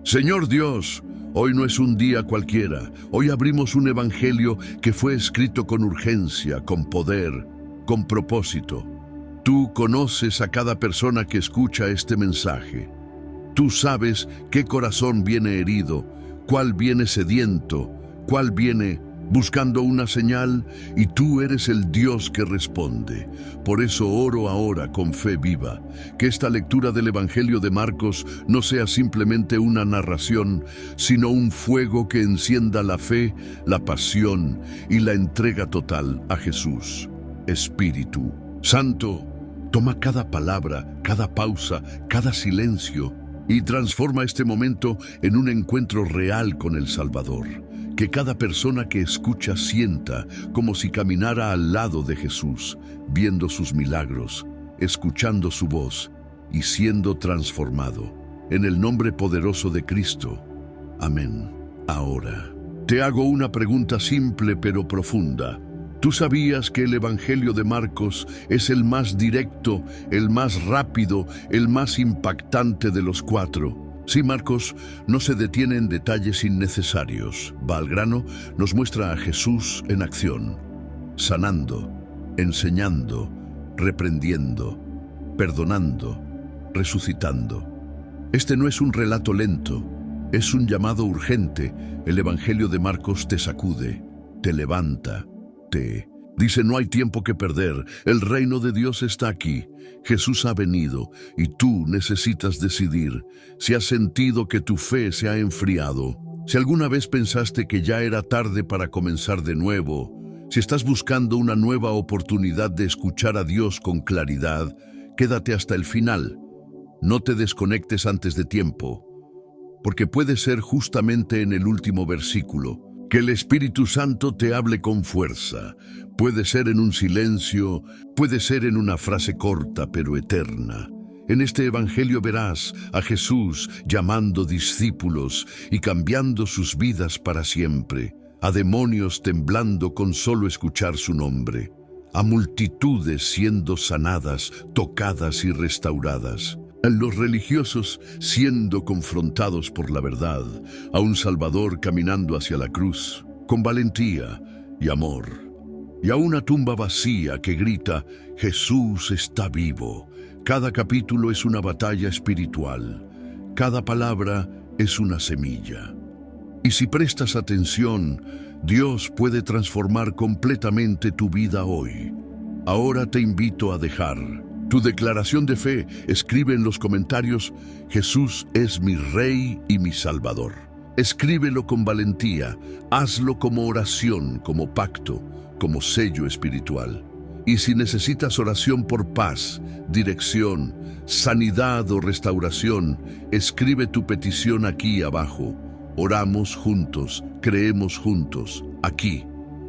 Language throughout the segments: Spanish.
Señor Dios, hoy no es un día cualquiera. Hoy abrimos un evangelio que fue escrito con urgencia, con poder, con propósito. Tú conoces a cada persona que escucha este mensaje. Tú sabes qué corazón viene herido, cuál viene sediento, cuál viene buscando una señal, y tú eres el Dios que responde. Por eso oro ahora con fe viva, que esta lectura del Evangelio de Marcos no sea simplemente una narración, sino un fuego que encienda la fe, la pasión y la entrega total a Jesús. Espíritu Santo, toma cada palabra, cada pausa, cada silencio y transforma este momento en un encuentro real con el Salvador. Que cada persona que escucha sienta como si caminara al lado de Jesús, viendo sus milagros, escuchando su voz y siendo transformado. En el nombre poderoso de Cristo. Amén. Ahora, te hago una pregunta simple pero profunda. ¿Tú sabías que el Evangelio de Marcos es el más directo, el más rápido, el más impactante de los cuatro? Sí, Marcos no se detiene en detalles innecesarios. Va al grano, nos muestra a Jesús en acción, sanando, enseñando, reprendiendo, perdonando, resucitando. Este no es un relato lento, es un llamado urgente. El Evangelio de Marcos te sacude, te levanta, dice: no hay tiempo que perder, el reino de Dios está aquí. Jesús ha venido y tú necesitas decidir. Si has sentido que tu fe se ha enfriado, si alguna vez pensaste que ya era tarde para comenzar de nuevo, si estás buscando una nueva oportunidad de escuchar a Dios con claridad, quédate hasta el final. No te desconectes antes de tiempo, porque puede ser justamente en el último versículo que el Espíritu Santo te hable con fuerza. Puede ser en un silencio, puede ser en una frase corta pero eterna. En este Evangelio verás a Jesús llamando discípulos y cambiando sus vidas para siempre, a demonios temblando con solo escuchar su nombre, a multitudes siendo sanadas, tocadas y restauradas, a los religiosos siendo confrontados por la verdad, a un Salvador caminando hacia la cruz, con valentía y amor, y a una tumba vacía que grita: Jesús está vivo. Cada capítulo es una batalla espiritual, cada palabra es una semilla. Y si prestas atención, Dios puede transformar completamente tu vida hoy. Ahora te invito a dejar tu declaración de fe. Escribe en los comentarios: Jesús es mi Rey y mi Salvador. Escríbelo con valentía, hazlo como oración, como pacto, como sello espiritual. Y si necesitas oración por paz, dirección, sanidad o restauración, escribe tu petición aquí abajo. Oramos juntos, creemos juntos. Aquí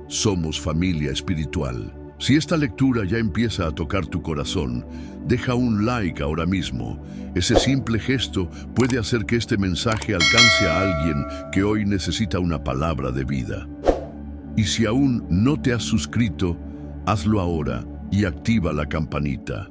somos familia espiritual. Si esta lectura ya empieza a tocar tu corazón, deja un like ahora mismo. Ese simple gesto puede hacer que este mensaje alcance a alguien que hoy necesita una palabra de vida. Y si aún no te has suscrito, hazlo ahora y activa la campanita.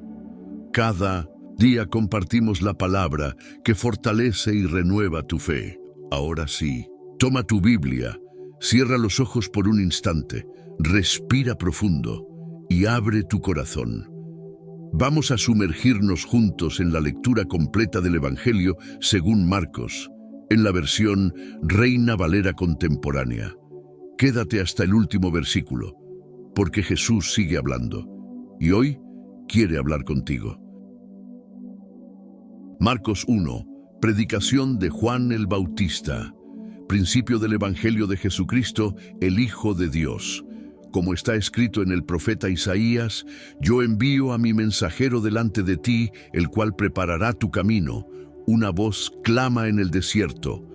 Cada día compartimos la palabra que fortalece y renueva tu fe. Ahora sí, toma tu Biblia, cierra los ojos por un instante, respira profundo y abre tu corazón. Vamos a sumergirnos juntos en la lectura completa del Evangelio según Marcos, en la versión Reina Valera contemporánea. Quédate hasta el último versículo, porque Jesús sigue hablando, y hoy quiere hablar contigo. Marcos 1, predicación de Juan el Bautista, principio del Evangelio de Jesucristo, el Hijo de Dios. Como está escrito en el profeta Isaías: yo envío a mi mensajero delante de ti, el cual preparará tu camino. Una voz clama en el desierto: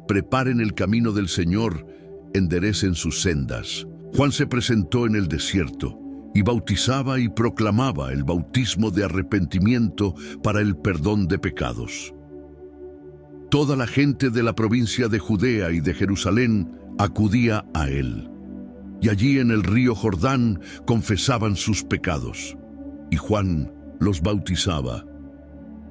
preparen el camino del Señor, enderecen sus sendas. Juan se presentó en el desierto y bautizaba y proclamaba el bautismo de arrepentimiento para el perdón de pecados. Toda la gente de la provincia de Judea y de Jerusalén acudía a él, y allí en el río Jordán confesaban sus pecados, y Juan los bautizaba.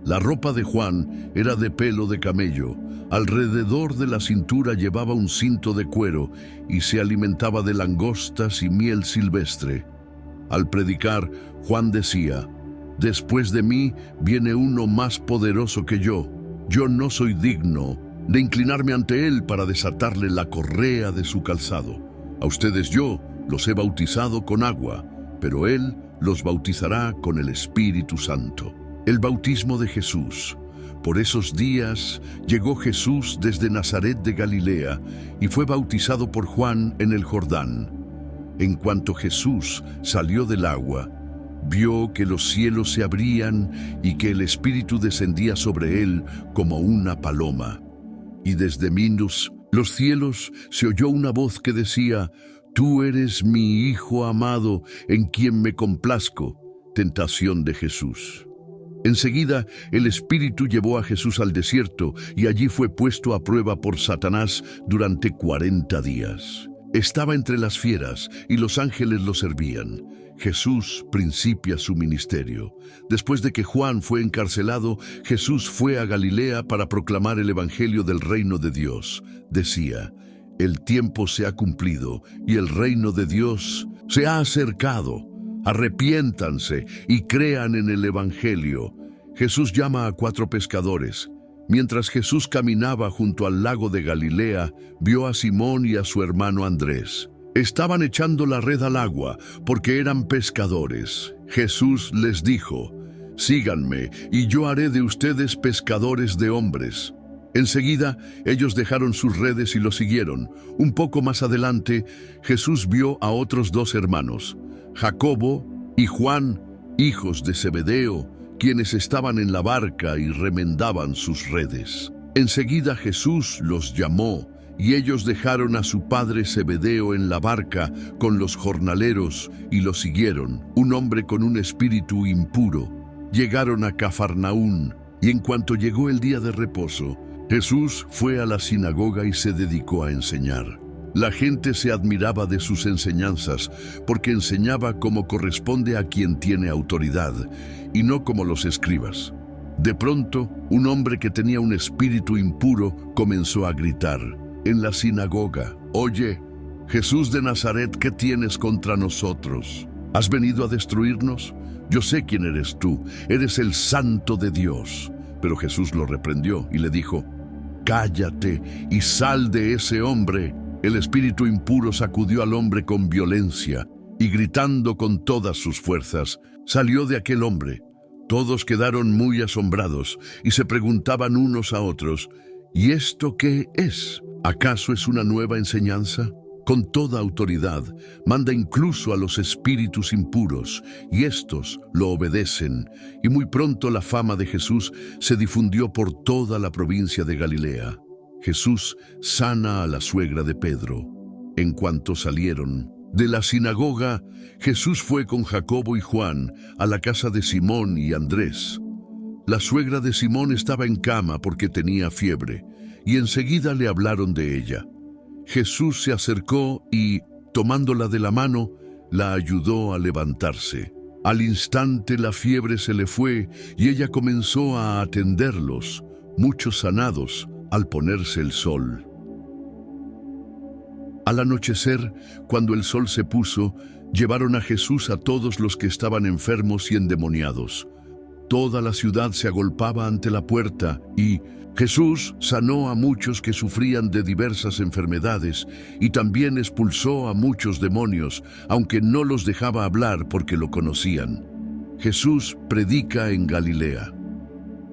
La ropa de Juan era de pelo de camello. Alrededor de la cintura llevaba un cinto de cuero y se alimentaba de langostas y miel silvestre. Al predicar, Juan decía: «Después de mí viene uno más poderoso que yo. Yo no soy digno de inclinarme ante él para desatarle la correa de su calzado. A ustedes yo los he bautizado con agua, pero él los bautizará con el Espíritu Santo». El bautismo de Jesús. Por esos días llegó Jesús desde Nazaret de Galilea y fue bautizado por Juan en el Jordán. En cuanto Jesús salió del agua, vio que los cielos se abrían y que el Espíritu descendía sobre él como una paloma. Y desde los cielos se oyó una voz que decía: «Tú eres mi Hijo amado, en quien me complazco». Tentación de Jesús. Enseguida el Espíritu llevó a Jesús al desierto y allí fue puesto a prueba por Satanás durante 40 días. Estaba entre las fieras y los ángeles lo servían. Jesús principia su ministerio. Después de que Juan fue encarcelado, Jesús fue a Galilea para proclamar el evangelio del reino de Dios. Decía: «El tiempo se ha cumplido y el reino de Dios se ha acercado. Arrepiéntanse y crean en el evangelio». Jesús llama a 4 pescadores. Mientras Jesús caminaba junto al lago de Galilea, vio a Simón y a su hermano Andrés. Estaban echando la red al agua porque eran pescadores. Jesús les dijo: «Síganme y yo haré de ustedes pescadores de hombres». Enseguida ellos dejaron sus redes y lo siguieron. Un poco más adelante, Jesús vio a otros 2 hermanos, Jacobo y Juan, hijos de Zebedeo, quienes estaban en la barca y remendaban sus redes. Enseguida Jesús los llamó y ellos dejaron a su padre Zebedeo en la barca con los jornaleros y lo siguieron. Un hombre con un espíritu impuro. Llegaron a Cafarnaún y en cuanto llegó el día de reposo, Jesús fue a la sinagoga y se dedicó a enseñar. La gente se admiraba de sus enseñanzas porque enseñaba como corresponde a quien tiene autoridad y no como los escribas. De pronto, un hombre que tenía un espíritu impuro comenzó a gritar en la sinagoga: «Oye, Jesús de Nazaret, ¿qué tienes contra nosotros? ¿Has venido a destruirnos? Yo sé quién eres tú, eres el Santo de Dios». Pero Jesús lo reprendió y le dijo: «Cállate y sal de ese hombre». El espíritu impuro sacudió al hombre con violencia y gritando con todas sus fuerzas, salió de aquel hombre. Todos quedaron muy asombrados y se preguntaban unos a otros: «¿Y esto qué es? ¿Acaso es una nueva enseñanza? Con toda autoridad manda incluso a los espíritus impuros y estos lo obedecen». Y muy pronto la fama de Jesús se difundió por toda la provincia de Galilea. Jesús sana a la suegra de Pedro. En cuanto salieron de la sinagoga, Jesús fue con Jacobo y Juan a la casa de Simón y Andrés. La suegra de Simón estaba en cama porque tenía fiebre, y enseguida le hablaron de ella. Jesús se acercó y, tomándola de la mano, la ayudó a levantarse. Al instante la fiebre se le fue y ella comenzó a atenderlos, muchos sanados, al ponerse el sol. Al anochecer, cuando el sol se puso, llevaron a Jesús a todos los que estaban enfermos y endemoniados. Toda la ciudad se agolpaba ante la puerta y Jesús sanó a muchos que sufrían de diversas enfermedades y también expulsó a muchos demonios, aunque no los dejaba hablar porque lo conocían. Jesús predica en Galilea.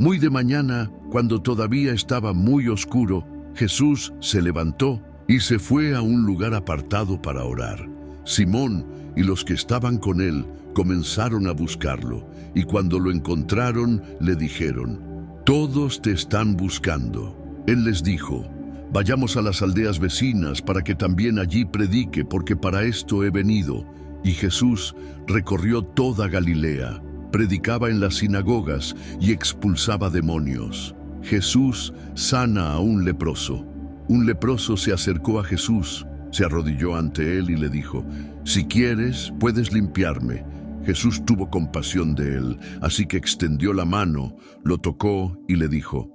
Muy de mañana, cuando todavía estaba muy oscuro, Jesús se levantó y se fue a un lugar apartado para orar. Simón y los que estaban con él comenzaron a buscarlo, y cuando lo encontraron, le dijeron: «Todos te están buscando». Él les dijo: «Vayamos a las aldeas vecinas para que también allí predique, porque para esto he venido». Y Jesús recorrió toda Galilea, predicaba en las sinagogas y expulsaba demonios. Jesús sana a un leproso. Un leproso se acercó a Jesús, se arrodilló ante él y le dijo: «Si quieres, puedes limpiarme». Jesús tuvo compasión de él, así que extendió la mano, lo tocó y le dijo: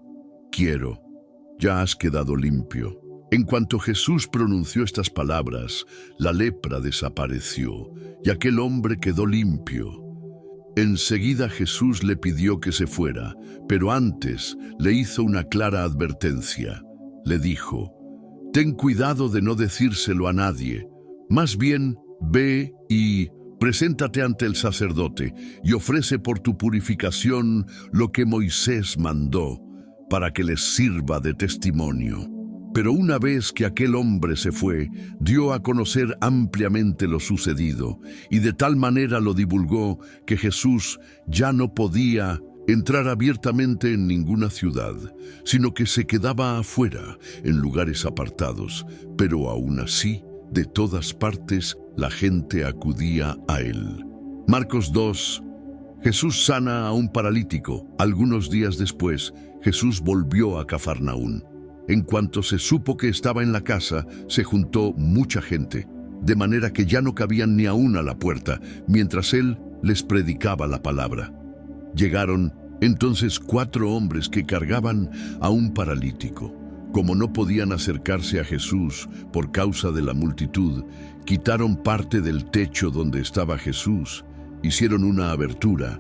«Quiero, ya has quedado limpio». En cuanto Jesús pronunció estas palabras, la lepra desapareció y aquel hombre quedó limpio. Enseguida Jesús le pidió que se fuera, pero antes le hizo una clara advertencia. Le dijo: «Ten cuidado de no decírselo a nadie. Más bien, ve y preséntate ante el sacerdote y ofrece por tu purificación lo que Moisés mandó, para que les sirva de testimonio». Pero una vez que aquel hombre se fue, dio a conocer ampliamente lo sucedido, y de tal manera lo divulgó que Jesús ya no podía entrar abiertamente en ninguna ciudad, sino que se quedaba afuera, en lugares apartados, pero aún así, de todas partes, la gente acudía a él. Marcos 2. Jesús sana a un paralítico. Algunos días después, Jesús volvió a Cafarnaún. En cuanto se supo que estaba en la casa, se juntó mucha gente, de manera que ya no cabían ni aún a la puerta, mientras él les predicaba la palabra. Llegaron entonces 4 hombres que cargaban a un paralítico. Como no podían acercarse a Jesús por causa de la multitud, quitaron parte del techo donde estaba Jesús, hicieron una abertura,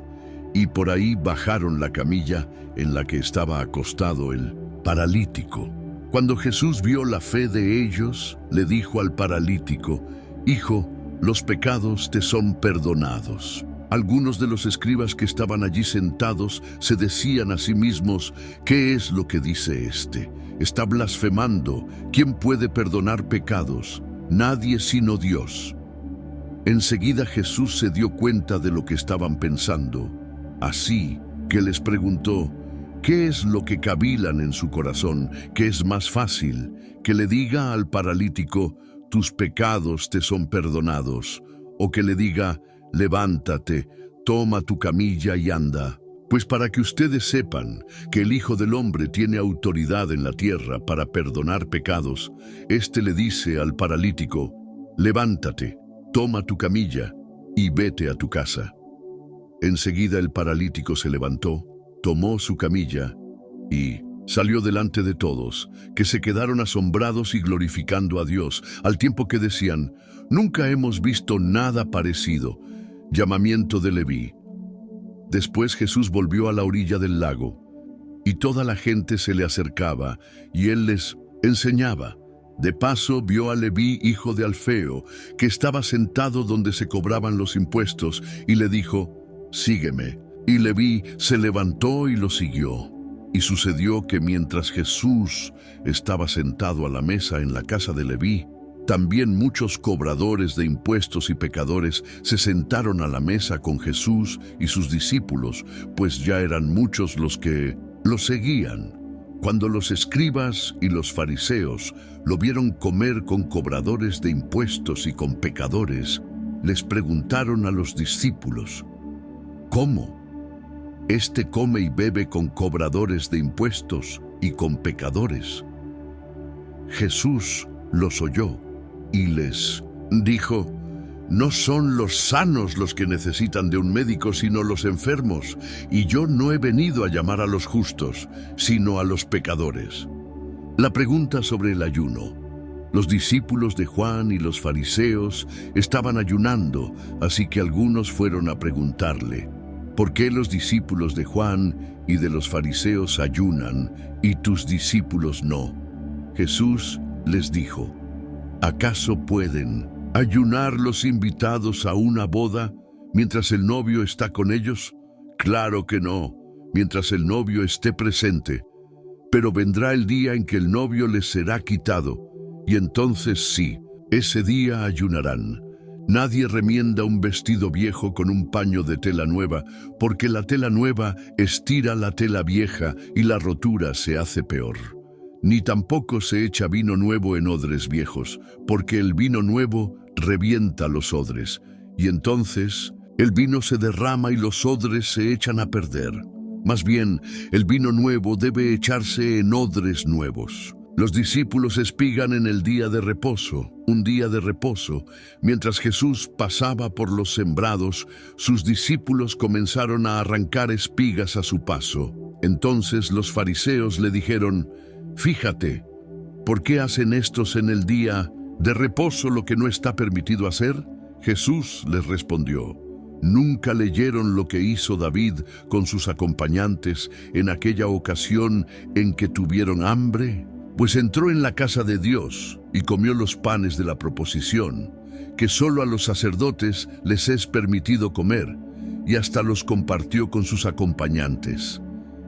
y por ahí bajaron la camilla en la que estaba acostado el paralítico. Cuando Jesús vio la fe de ellos, le dijo al paralítico: «Hijo, los pecados te son perdonados». Algunos de los escribas que estaban allí sentados se decían a sí mismos: «¿Qué es lo que dice este? Está blasfemando. ¿Quién puede perdonar pecados? Nadie sino Dios». Enseguida Jesús se dio cuenta de lo que estaban pensando, así que les preguntó: ¿qué es lo que cavilan en su corazón? ¿Qué es más fácil, que le diga al paralítico: tus pecados te son perdonados, o que le diga: levántate, toma tu camilla y anda? Pues para que ustedes sepan que el Hijo del Hombre tiene autoridad en la tierra para perdonar pecados, éste le dice al paralítico: levántate, toma tu camilla y vete a tu casa. Enseguida el paralítico se levantó, tomó su camilla y salió delante de todos, que se quedaron asombrados y glorificando a Dios, al tiempo que decían: «Nunca hemos visto nada parecido». Llamamiento de Leví. Después Jesús volvió a la orilla del lago, y toda la gente se le acercaba, y él les enseñaba. De paso vio a Leví, hijo de Alfeo, que estaba sentado donde se cobraban los impuestos, y le dijo: «Sígueme». Y Leví se levantó y lo siguió. Y sucedió que mientras Jesús estaba sentado a la mesa en la casa de Leví, también muchos cobradores de impuestos y pecadores se sentaron a la mesa con Jesús y sus discípulos, pues ya eran muchos los que lo seguían. Cuando los escribas y los fariseos lo vieron comer con cobradores de impuestos y con pecadores, les preguntaron a los discípulos: «¿Cómo? Este come y bebe con cobradores de impuestos y con pecadores». Jesús los oyó y les dijo: «No son los sanos los que necesitan de un médico, sino los enfermos, y yo no he venido a llamar a los justos, sino a los pecadores». La pregunta sobre el ayuno. Los discípulos de Juan y los fariseos estaban ayunando, así que algunos fueron a preguntarle: «¿Por qué los discípulos de Juan y de los fariseos ayunan y tus discípulos no?». Jesús les dijo: «¿Acaso pueden ayunar los invitados a una boda mientras el novio está con ellos? Claro que no, mientras el novio esté presente. Pero vendrá el día en que el novio les será quitado, y entonces sí, ese día ayunarán. Nadie remienda un vestido viejo con un paño de tela nueva, porque la tela nueva estira la tela vieja y la rotura se hace peor. Ni tampoco se echa vino nuevo en odres viejos, porque el vino nuevo revienta los odres, y entonces el vino se derrama y los odres se echan a perder. Más bien, el vino nuevo debe echarse en odres nuevos. Los discípulos espigan en el día de reposo, un día de reposo. Mientras Jesús pasaba por los sembrados, sus discípulos comenzaron a arrancar espigas a su paso. Entonces los fariseos le dijeron: «Fíjate, ¿por qué hacen estos en el día de reposo lo que no está permitido hacer?» Jesús les respondió: ¿Nunca leyeron lo que hizo David con sus acompañantes en aquella ocasión en que tuvieron hambre? Pues entró en la casa de Dios y comió los panes de la proposición, que solo a los sacerdotes les es permitido comer, y hasta los compartió con sus acompañantes.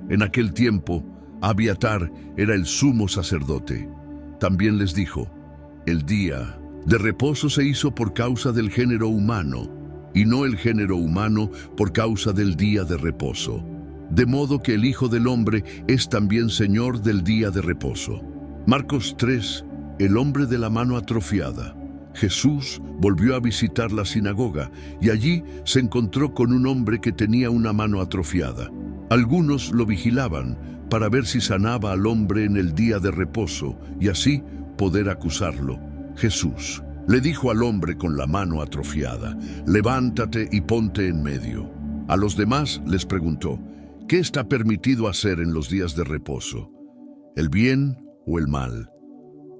En aquel tiempo, Abiatar era el sumo sacerdote. También les dijo: el día de reposo se hizo por causa del género humano, y no el género humano por causa del día de reposo. De modo que el Hijo del Hombre es también Señor del día de reposo. Marcos 3, el hombre de la mano atrofiada. Jesús volvió a visitar la sinagoga y allí se encontró con un hombre que tenía una mano atrofiada. Algunos lo vigilaban para ver si sanaba al hombre en el día de reposo y así poder acusarlo. Jesús le dijo al hombre con la mano atrofiada: «Levántate y ponte en medio». A los demás les preguntó: «¿Qué está permitido hacer en los días de reposo? ¿El bien o el mal?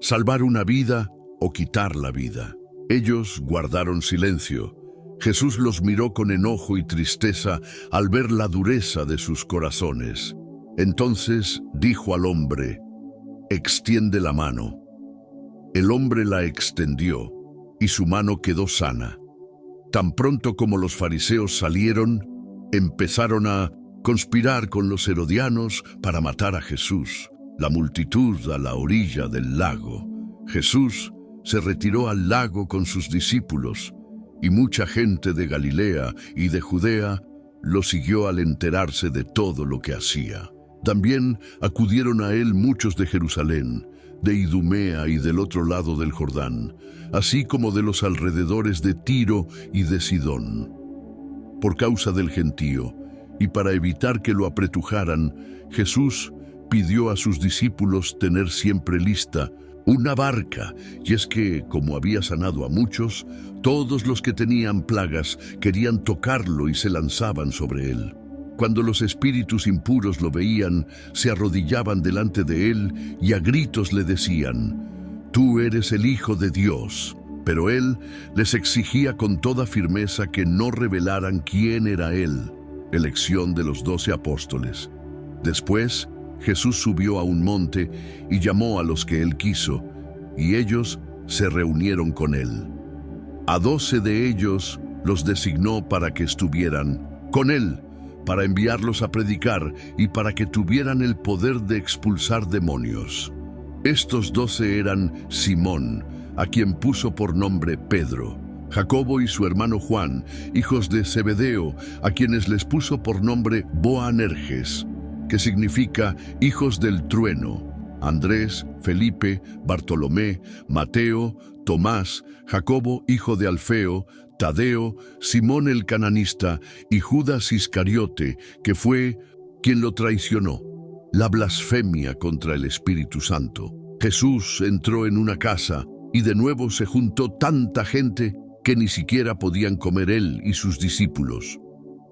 ¿Salvar una vida o quitar la vida?». Ellos guardaron silencio. Jesús los miró con enojo y tristeza al ver la dureza de sus corazones. Entonces dijo al hombre: «Extiende la mano». El hombre la extendió y su mano quedó sana. Tan pronto como los fariseos salieron, empezaron a conspirar con los herodianos para matar a Jesús. La multitud a la orilla del lago. Jesús se retiró al lago con sus discípulos, y mucha gente de Galilea y de Judea lo siguió al enterarse de todo lo que hacía. También acudieron a él muchos de Jerusalén, de Idumea y del otro lado del Jordán, así como de los alrededores de Tiro y de Sidón. Por causa del gentío, y para evitar que lo apretujaran, Jesús pidió a sus discípulos tener siempre lista una barca, y es que, como había sanado a muchos, todos los que tenían plagas querían tocarlo y se lanzaban sobre él. Cuando los espíritus impuros lo veían, se arrodillaban delante de él y a gritos le decían: «Tú eres el Hijo de Dios». Pero él les exigía con toda firmeza que no revelaran quién era él. Elección de los 12 apóstoles. Después, Jesús subió a un monte y llamó a los que él quiso, y ellos se reunieron con él. A 12 de ellos los designó para que estuvieran con él, para enviarlos a predicar y para que tuvieran el poder de expulsar demonios. Estos 12 eran Simón, a quien puso por nombre Pedro; Jacobo y su hermano Juan, hijos de Zebedeo, a quienes les puso por nombre Boanerges, que significa hijos del trueno; Andrés, Felipe, Bartolomé, Mateo, Tomás, Jacobo, hijo de Alfeo, Tadeo, Simón el cananista y Judas Iscariote, que fue quien lo traicionó. La blasfemia contra el Espíritu Santo. Jesús entró en una casa y de nuevo se juntó tanta gente que ni siquiera podían comer él y sus discípulos.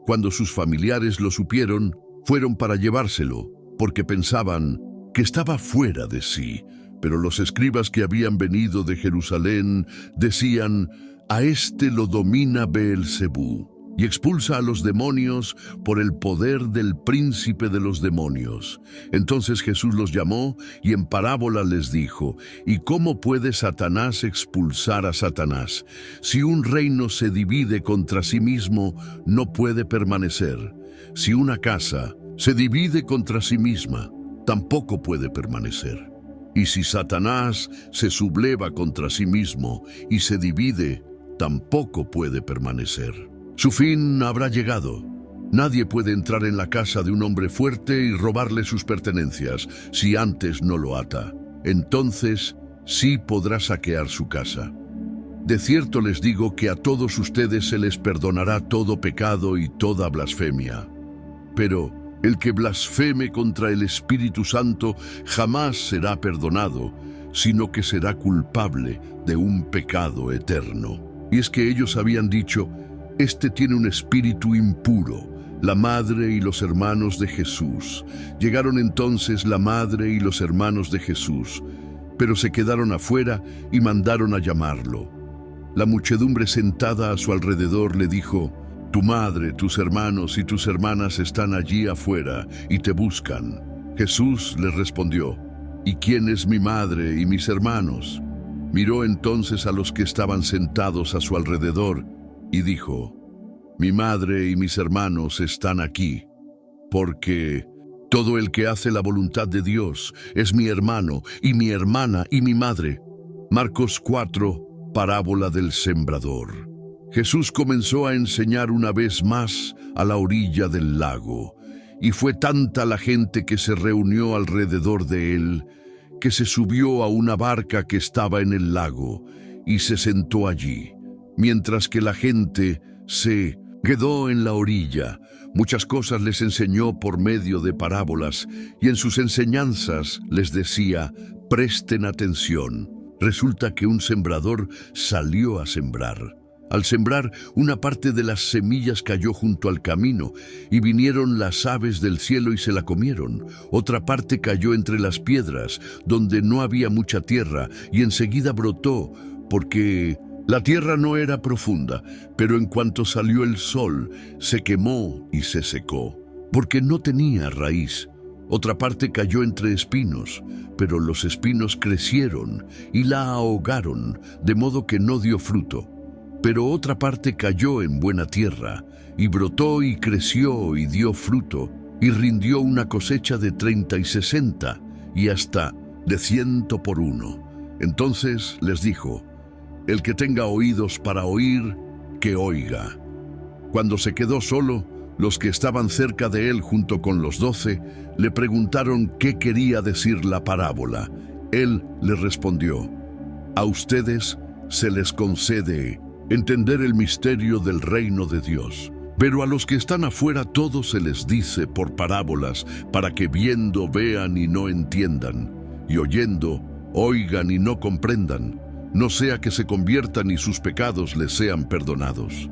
Cuando sus familiares lo supieron, fueron para llevárselo, porque pensaban que estaba fuera de sí. Pero los escribas que habían venido de Jerusalén decían: «A este lo domina Beelzebú, y expulsa a los demonios por el poder del príncipe de los demonios». Entonces Jesús los llamó y en parábola les dijo: «¿Y cómo puede Satanás expulsar a Satanás? Si un reino se divide contra sí mismo, no puede permanecer. Si una casa se divide contra sí misma, tampoco puede permanecer. Y si Satanás se subleva contra sí mismo y se divide, tampoco puede permanecer. Su fin habrá llegado. Nadie puede entrar en la casa de un hombre fuerte y robarle sus pertenencias si antes no lo ata. Entonces sí podrá saquear su casa. De cierto les digo que a todos ustedes se les perdonará todo pecado y toda blasfemia. Pero El que blasfeme contra el Espíritu Santo jamás será perdonado, sino que será culpable de un pecado eterno. Y es que ellos habían dicho: este tiene un espíritu impuro. La madre y los hermanos de Jesús. Llegaron entonces la madre y los hermanos de Jesús, pero se quedaron afuera y mandaron a llamarlo. La muchedumbre sentada a su alrededor le dijo: tu madre, tus hermanos y tus hermanas están allí afuera y te buscan. Jesús les respondió: ¿y quién es mi madre y mis hermanos? Miró entonces a los que estaban sentados a su alrededor y dijo: mi madre y mis hermanos están aquí, porque todo el que hace la voluntad de Dios es mi hermano y mi hermana y mi madre. Marcos 4, parábola del sembrador. Jesús comenzó a enseñar una vez más a la orilla del lago, y fue tanta la gente que se reunió alrededor de él, que se subió a una barca que estaba en el lago y se sentó allí, mientras que la gente se quedó en la orilla. Muchas cosas les enseñó por medio de parábolas, y en sus enseñanzas les decía: presten atención. Resulta que un sembrador salió a sembrar. Al sembrar, una parte de las semillas cayó junto al camino, y vinieron las aves del cielo y se la comieron. Otra parte cayó entre las piedras, donde no había mucha tierra, y enseguida brotó, porque la tierra no era profunda, pero en cuanto salió el sol, se quemó y se secó, porque no tenía raíz. Otra parte cayó entre espinos, pero los espinos crecieron y la ahogaron, de modo que no dio fruto. Pero otra parte cayó en buena tierra, y brotó y creció y dio fruto, y rindió una cosecha de 30 y 60, y hasta de 100 por uno. Entonces les dijo: el que tenga oídos para oír, que oiga. Cuando se quedó solo, los que estaban cerca de él junto con los 12, le preguntaron qué quería decir la parábola. Él les respondió: a ustedes se les concede entender el misterio del reino de Dios, pero a los que están afuera todo se les dice por parábolas, para que viendo vean y no entiendan, y oyendo oigan y no comprendan, no sea que se conviertan y sus pecados les sean perdonados.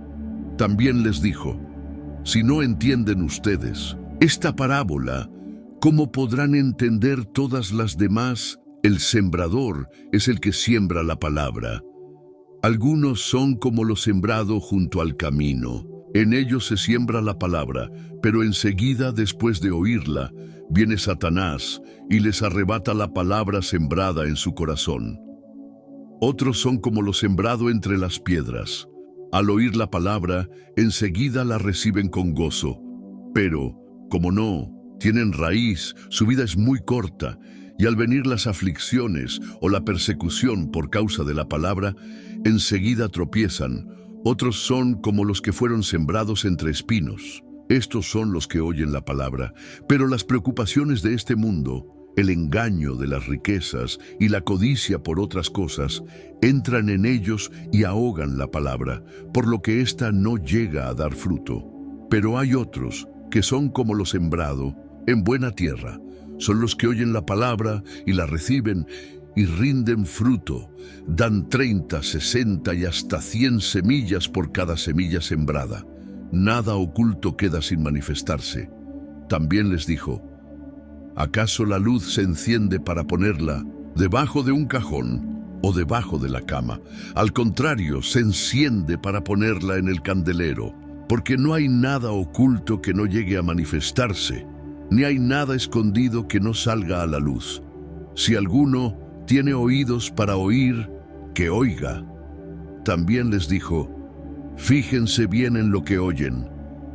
También les dijo: si no entienden ustedes esta parábola, ¿cómo podrán entender todas las demás? El sembrador es el que siembra la palabra. Algunos son como lo sembrado junto al camino. En ellos se siembra la palabra, pero enseguida, después de oírla, viene Satanás y les arrebata la palabra sembrada en su corazón. Otros son como lo sembrado entre las piedras. Al oír la palabra, enseguida la reciben con gozo, pero, como no tienen raíz, su vida es muy corta, y al venir las aflicciones o la persecución por causa de la palabra, enseguida tropiezan. Otros son como los que fueron sembrados entre espinos. Estos son los que oyen la palabra, pero las preocupaciones de este mundo, el engaño de las riquezas y la codicia por otras cosas, entran en ellos y ahogan la palabra, por lo que ésta no llega a dar fruto. Pero hay otros que son como lo sembrado en buena tierra. Son los que oyen la palabra y la reciben y rinden fruto. Dan 30, 60 y hasta 100 semillas por cada semilla sembrada. Nada oculto queda sin manifestarse. También les dijo: ¿acaso la luz se enciende para ponerla debajo de un cajón o debajo de la cama? Al contrario, se enciende para ponerla en el candelero, porque no hay nada oculto que no llegue a manifestarse, ni hay nada escondido que no salga a la luz. Si alguno tiene oídos para oír, que oiga. También les dijo: fíjense bien en lo que oyen,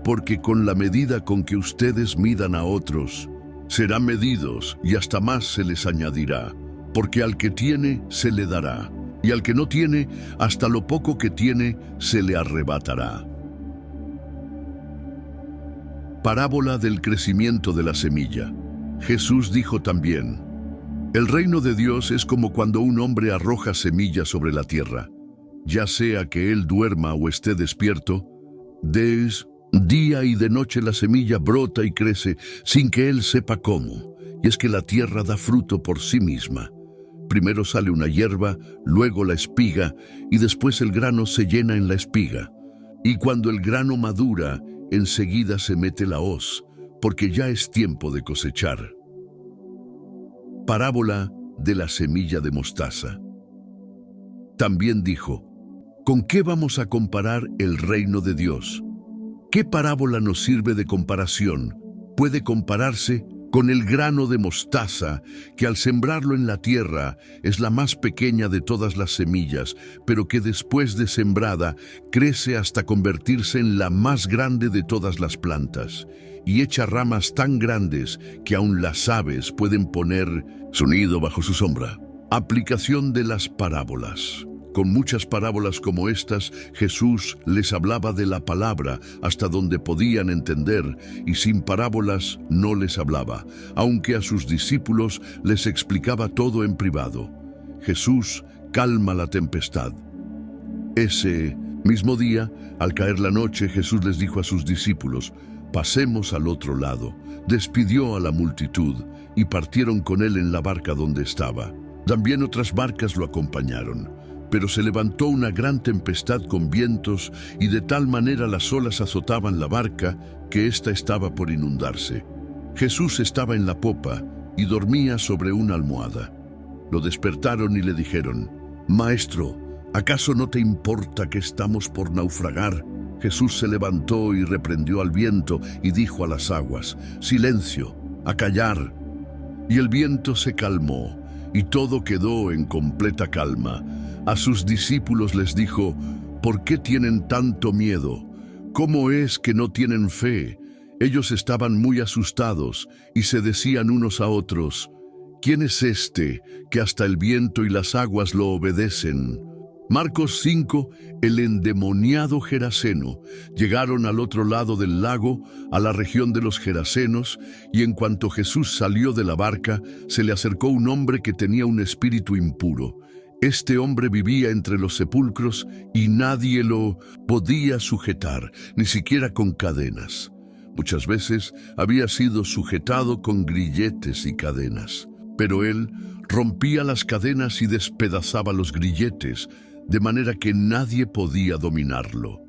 porque con la medida con que ustedes midan a otros, serán medidos y hasta más se les añadirá, porque al que tiene se le dará, y al que no tiene, hasta lo poco que tiene se le arrebatará. Parábola del crecimiento de la semilla. Jesús dijo también: el reino de Dios es como cuando un hombre arroja semillas sobre la tierra. Ya sea que él duerma o esté despierto, Día y de noche la semilla brota y crece sin que él sepa cómo. Y es que la tierra da fruto por sí misma. Primero sale una hierba, luego la espiga, y después el grano se llena en la espiga. Y cuando el grano madura, enseguida se mete la hoz, porque ya es tiempo de cosechar. Parábola de la semilla de mostaza. También dijo: ¿con qué vamos a comparar el reino de Dios? ¿Qué parábola nos sirve de comparación? Puede compararse con el grano de mostaza, que al sembrarlo en la tierra es la más pequeña de todas las semillas, pero que después de sembrada crece hasta convertirse en la más grande de todas las plantas, y echa ramas tan grandes que aún las aves pueden poner su nido bajo su sombra. Aplicación de las parábolas. Con muchas parábolas como estas, Jesús les hablaba de la palabra hasta donde podían entender, y sin parábolas no les hablaba, aunque a sus discípulos les explicaba todo en privado. Jesús calma la tempestad. Ese mismo día, al caer la noche, Jesús les dijo a sus discípulos: pasemos al otro lado. Despidió a la multitud y partieron con él en la barca donde estaba. También otras barcas lo acompañaron. Pero se levantó una gran tempestad con vientos, y de tal manera las olas azotaban la barca que ésta estaba por inundarse. Jesús estaba en la popa y dormía sobre una almohada. Lo despertaron y le dijeron: Maestro, ¿acaso no te importa que estamos por naufragar? Jesús se levantó y reprendió al viento y dijo a las aguas: Silencio, a callar. Y el viento se calmó y todo quedó en completa calma. A sus discípulos les dijo: ¿por qué tienen tanto miedo? ¿Cómo es que no tienen fe? Ellos estaban muy asustados y se decían unos a otros: ¿quién es este que hasta el viento y las aguas lo obedecen? Marcos 5, el endemoniado Geraseno. Llegaron al otro lado del lago, a la región de los Gerasenos, y en cuanto Jesús salió de la barca, se le acercó un hombre que tenía un espíritu impuro. Este hombre vivía entre los sepulcros y nadie lo podía sujetar, ni siquiera con cadenas. Muchas veces había sido sujetado con grilletes y cadenas, pero él rompía las cadenas y despedazaba los grilletes, de manera que nadie podía dominarlo.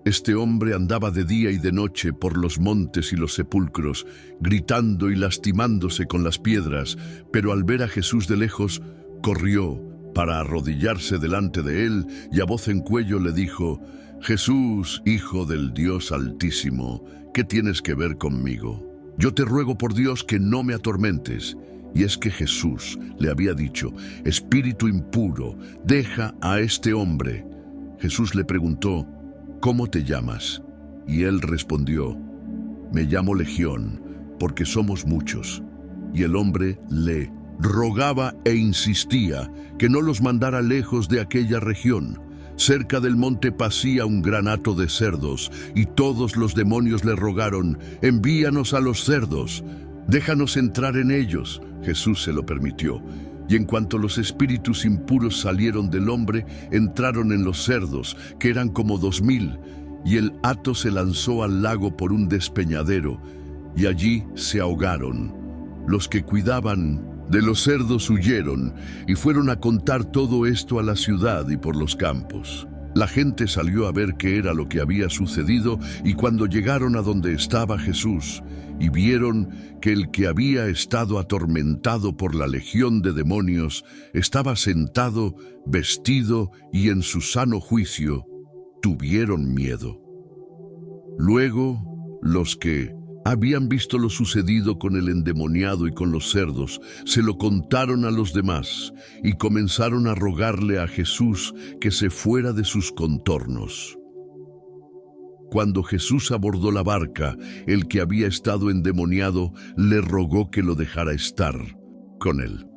Este hombre andaba de día y de noche por los montes y los sepulcros, gritando y lastimándose con las piedras, pero al ver a Jesús de lejos, corrió para arrodillarse delante de él y a voz en cuello le dijo: Jesús, Hijo del Dios Altísimo, ¿qué tienes que ver conmigo? Yo te ruego por Dios que no me atormentes. Y es que Jesús le había dicho: espíritu impuro, deja a este hombre. Jesús le preguntó: ¿cómo te llamas? Y él respondió: me llamo Legión, porque somos muchos. Y el hombre le rogaba e insistía que no los mandara lejos de aquella región. Cerca del monte pacía un gran hato de cerdos, y todos los demonios le rogaron: envíanos a los cerdos, déjanos entrar en ellos. Jesús se lo permitió, y en cuanto los espíritus impuros salieron del hombre, entraron en los cerdos, que eran como 2000, y el hato se lanzó al lago por un despeñadero, y allí se ahogaron. Los que cuidaban de los cerdos huyeron y fueron a contar todo esto a la ciudad y por los campos. La gente salió a ver qué era lo que había sucedido, y cuando llegaron a donde estaba Jesús y vieron que el que había estado atormentado por la legión de demonios estaba sentado, vestido y en su sano juicio, tuvieron miedo. Luego, los que habían visto lo sucedido con el endemoniado y con los cerdos, se lo contaron a los demás y comenzaron a rogarle a Jesús que se fuera de sus contornos. Cuando Jesús abordó la barca, el que había estado endemoniado le rogó que lo dejara estar con él.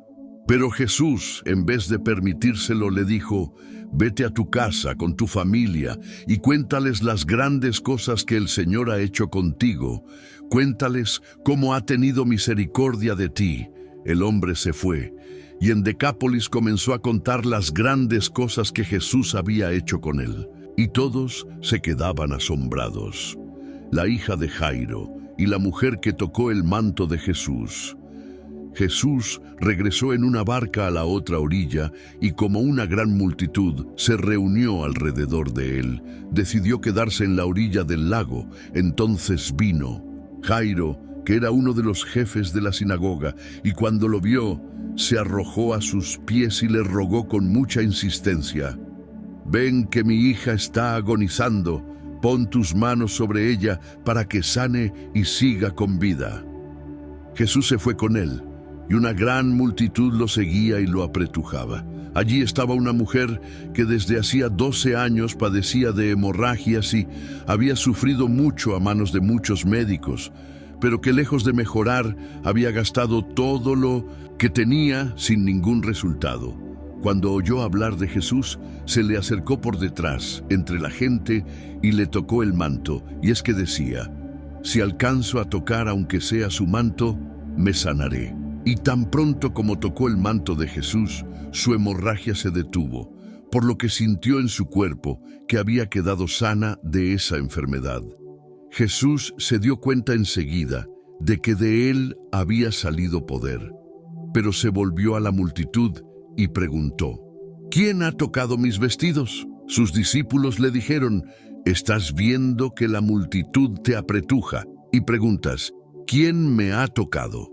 Pero Jesús, en vez de permitírselo, le dijo: vete a tu casa con tu familia y cuéntales las grandes cosas que el Señor ha hecho contigo. Cuéntales cómo ha tenido misericordia de ti. El hombre se fue, y en Decápolis comenzó a contar las grandes cosas que Jesús había hecho con él, y todos se quedaban asombrados. la hija de Jairo, y la mujer que tocó el manto de Jesús. Jesús regresó en una barca a la otra orilla y como una gran multitud se reunió alrededor de él, decidió quedarse en la orilla del lago. Entonces vino Jairo, que era uno de los jefes de la sinagoga, y cuando lo vio, se arrojó a sus pies y le rogó con mucha insistencia: «Ven que mi hija está agonizando, pon tus manos sobre ella para que sane y siga con vida». Jesús se fue con él, y una gran multitud lo seguía y lo apretujaba. Allí estaba una mujer que desde hacía 12 años padecía de hemorragias y había sufrido mucho a manos de muchos médicos, pero que lejos de mejorar había gastado todo lo que tenía sin ningún resultado. Cuando oyó hablar de Jesús, se le acercó por detrás, entre la gente, y le tocó el manto, y es que decía: «Si alcanzo a tocar aunque sea su manto, me sanaré». Y tan pronto como tocó el manto de Jesús, su hemorragia se detuvo, por lo que sintió en su cuerpo que había quedado sana de esa enfermedad. Jesús se dio cuenta enseguida de que de él había salido poder, pero se volvió a la multitud y preguntó: «¿Quién ha tocado mis vestidos?». Sus discípulos le dijeron: «Estás viendo que la multitud te apretuja y preguntas: ¿quién me ha tocado?».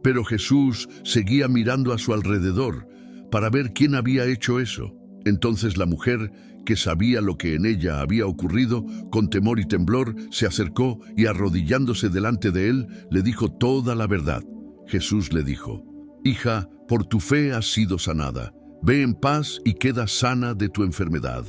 Pero Jesús seguía mirando a su alrededor para ver quién había hecho eso. Entonces la mujer, que sabía lo que en ella había ocurrido, con temor y temblor, se acercó y arrodillándose delante de él, le dijo toda la verdad. Jesús le dijo: «Hija, por tu fe has sido sanada. Ve en paz y queda sana de tu enfermedad».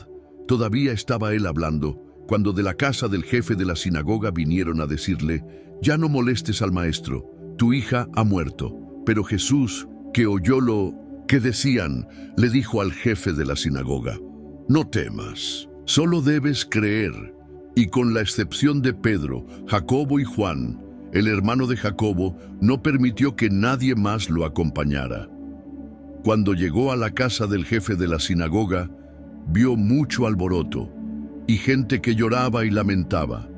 Todavía estaba él hablando, cuando de la casa del jefe de la sinagoga vinieron a decirle: «Ya no molestes al maestro, tu hija ha muerto». Pero Jesús, que oyó lo que decían, le dijo al jefe de la sinagoga: «No temas, solo debes creer». Y con la excepción de Pedro, Jacobo y Juan, el hermano de Jacobo, no permitió que nadie más lo acompañara. Cuando llegó a la casa del jefe de la sinagoga, vio mucho alboroto y gente que lloraba y lamentaba.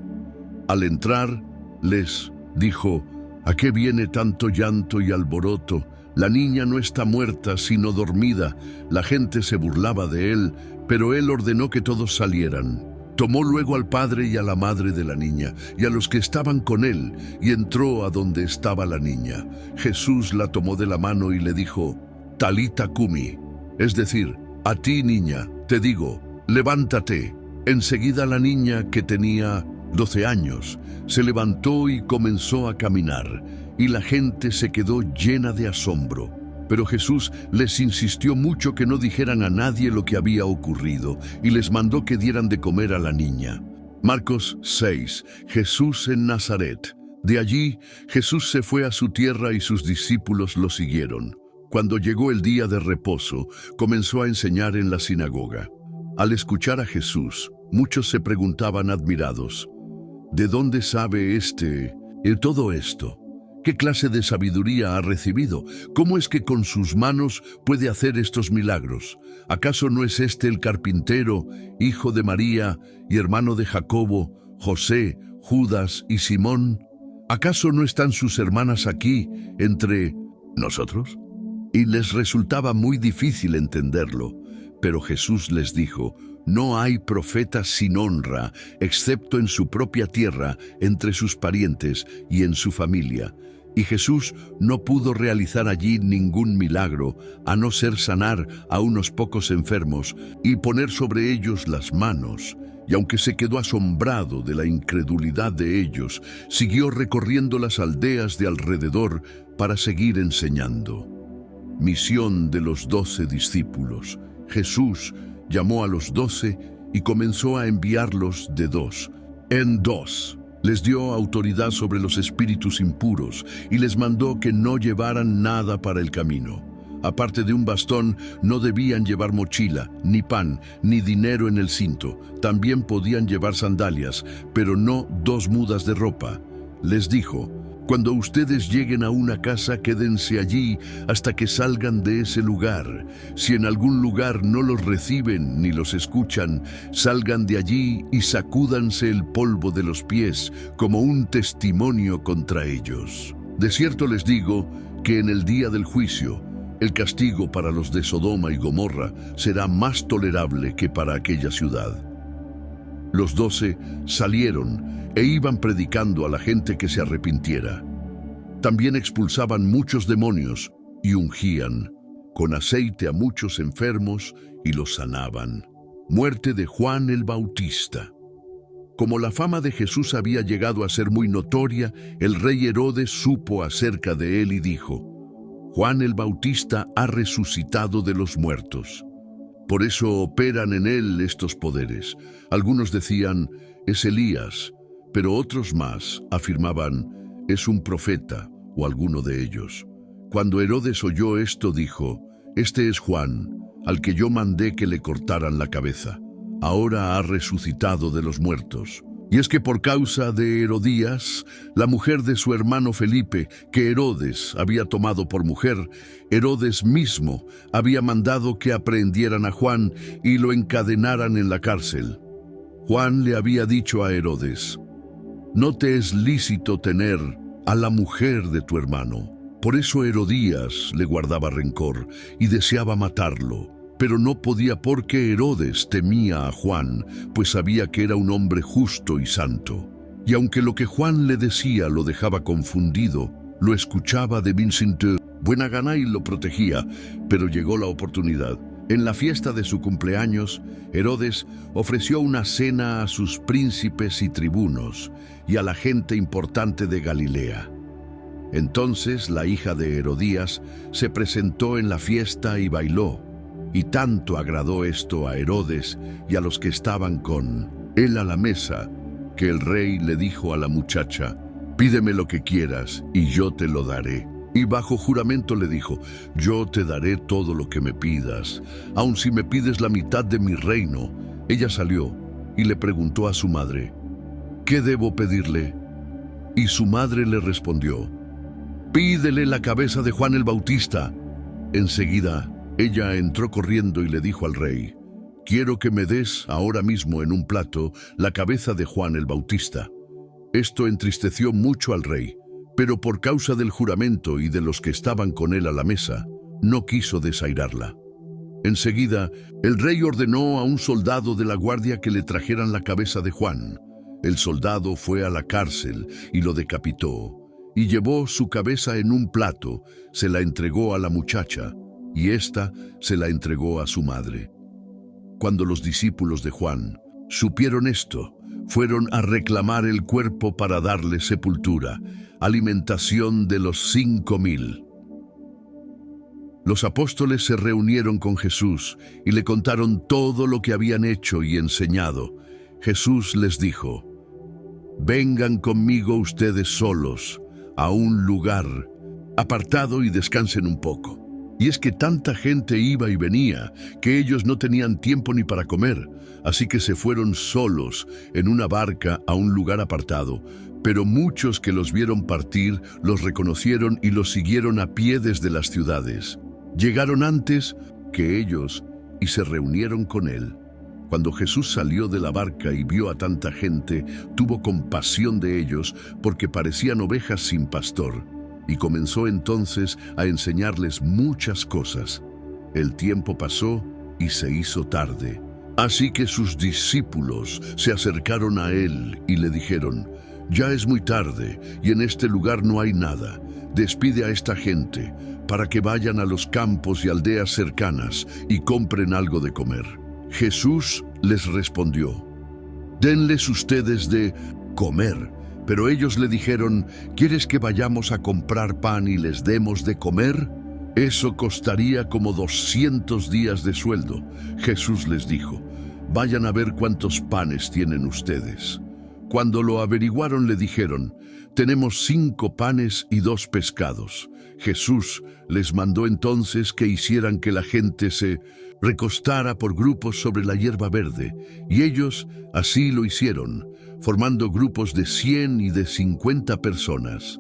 Al entrar, les dijo: «¿A qué viene tanto llanto y alboroto? La niña no está muerta, sino dormida». La gente se burlaba de él, pero él ordenó que todos salieran. Tomó luego al padre y a la madre de la niña, y a los que estaban con él, y entró a donde estaba la niña. Jesús la tomó de la mano y le dijo: «Talita cumi», es decir, «A ti, niña, te digo, levántate». Enseguida la niña, que tenía 12 años, se levantó y comenzó a caminar, y la gente se quedó llena de asombro. Pero Jesús les insistió mucho que no dijeran a nadie lo que había ocurrido, y les mandó que dieran de comer a la niña. Marcos 6. Jesús en Nazaret. De allí, Jesús se fue a su tierra y sus discípulos lo siguieron. Cuando llegó el día de reposo, comenzó a enseñar en la sinagoga. Al escuchar a Jesús, muchos se preguntaban admirados: ¿de dónde sabe todo esto? ¿Qué clase de sabiduría ha recibido? ¿Cómo es que con sus manos puede hacer estos milagros? ¿Acaso no es este el carpintero, hijo de María y hermano de Jacobo, José, Judas y Simón? ¿Acaso no están sus hermanas aquí entre nosotros? Y les resultaba muy difícil entenderlo. Pero Jesús les dijo: «No hay profeta sin honra, excepto en su propia tierra, entre sus parientes y en su familia». Y Jesús no pudo realizar allí ningún milagro, a no ser sanar a unos pocos enfermos y poner sobre ellos las manos. Y aunque se quedó asombrado de la incredulidad de ellos, siguió recorriendo las aldeas de alrededor para seguir enseñando. Misión de los 12 discípulos. Jesús llamó a los 12 y comenzó a enviarlos de 2 en 2. Les dio autoridad sobre los espíritus impuros y les mandó que no llevaran nada para el camino. Aparte de un bastón, no debían llevar mochila, ni pan, ni dinero en el cinto. También podían llevar sandalias, pero no 2 mudas de ropa. Les dijo: Cuando ustedes lleguen a una casa, quédense allí hasta que salgan de ese lugar. Si en algún lugar no los reciben ni los escuchan, salgan de allí y sacúdanse el polvo de los pies como un testimonio contra ellos. De cierto les digo que en el día del juicio, el castigo para los de Sodoma y Gomorra será más tolerable que para aquella ciudad. Los 12 salieron e iban predicando a la gente que se arrepintiera. También expulsaban muchos demonios y ungían con aceite a muchos enfermos y los sanaban. Muerte de Juan el Bautista. Como la fama de Jesús había llegado a ser muy notoria, el rey Herodes supo acerca de él y dijo: Juan el Bautista ha resucitado de los muertos. Por eso operan en él estos poderes. Algunos decían: es Elías, pero otros más afirmaban: es un profeta o alguno de ellos. Cuando Herodes oyó esto, dijo: este es Juan, al que yo mandé que le cortaran la cabeza. Ahora ha resucitado de los muertos. Y es que por causa de Herodías, la mujer de su hermano Felipe, que Herodes había tomado por mujer, Herodes mismo había mandado que aprehendieran a Juan y lo encadenaran en la cárcel. Juan le había dicho a Herodes: no te es lícito tener a la mujer de tu hermano. Por eso Herodías le guardaba rencor y deseaba matarlo. Pero no podía porque Herodes temía a Juan, pues sabía que era un hombre justo y santo. Y aunque lo que Juan le decía lo dejaba confundido, lo escuchaba de buena gana y lo protegía. Pero llegó la oportunidad. En la fiesta de su cumpleaños, Herodes ofreció una cena a sus príncipes y tribunos y a la gente importante de Galilea. Entonces la hija de Herodías se presentó en la fiesta y bailó. Y tanto agradó esto a Herodes y a los que estaban con él a la mesa, que el rey le dijo a la muchacha: pídeme lo que quieras y yo te lo daré. Y bajo juramento le dijo: yo te daré todo lo que me pidas, aun si me pides la mitad de mi reino. Ella salió y le preguntó a su madre: ¿qué debo pedirle? Y su madre le respondió: pídele la cabeza de Juan el Bautista. Enseguida, ella entró corriendo y le dijo al rey: quiero que me des ahora mismo en un plato la cabeza de Juan el Bautista. Esto entristeció mucho al rey, pero por causa del juramento y de los que estaban con él a la mesa, no quiso desairarla. Enseguida, el rey ordenó a un soldado de la guardia que le trajeran la cabeza de Juan. El soldado fue a la cárcel y lo decapitó, y llevó su cabeza en un plato, se la entregó a la muchacha, y ésta se la entregó a su madre. Cuando los discípulos de Juan supieron esto, fueron a reclamar el cuerpo para darle sepultura, alimentación de los 5,000. Los apóstoles se reunieron con Jesús y le contaron todo lo que habían hecho y enseñado. Jesús les dijo: vengan conmigo ustedes solos a un lugar apartado y descansen un poco. Y es que tanta gente iba y venía que ellos no tenían tiempo ni para comer, así que se fueron solos en una barca a un lugar apartado. Pero muchos que los vieron partir los reconocieron y los siguieron a pie desde las ciudades. Llegaron antes que ellos y se reunieron con él. Cuando Jesús salió de la barca y vio a tanta gente, tuvo compasión de ellos porque parecían ovejas sin pastor. Y comenzó entonces a enseñarles muchas cosas. El tiempo pasó y se hizo tarde. Así que sus discípulos se acercaron a él y le dijeron: ya es muy tarde y en este lugar no hay nada. Despide a esta gente para que vayan a los campos y aldeas cercanas y compren algo de comer. Jesús les respondió: denles ustedes de comer. Pero ellos le dijeron: ¿quieres que vayamos a comprar pan y les demos de comer? Eso costaría como 200 días de sueldo. Jesús les dijo: vayan a ver cuántos panes tienen ustedes. Cuando lo averiguaron le dijeron: tenemos 5 panes y 2 pescados. Jesús les mandó entonces que hicieran que la gente se recostara por grupos sobre la hierba verde, y ellos así lo hicieron, formando grupos de 100 y de 50 personas.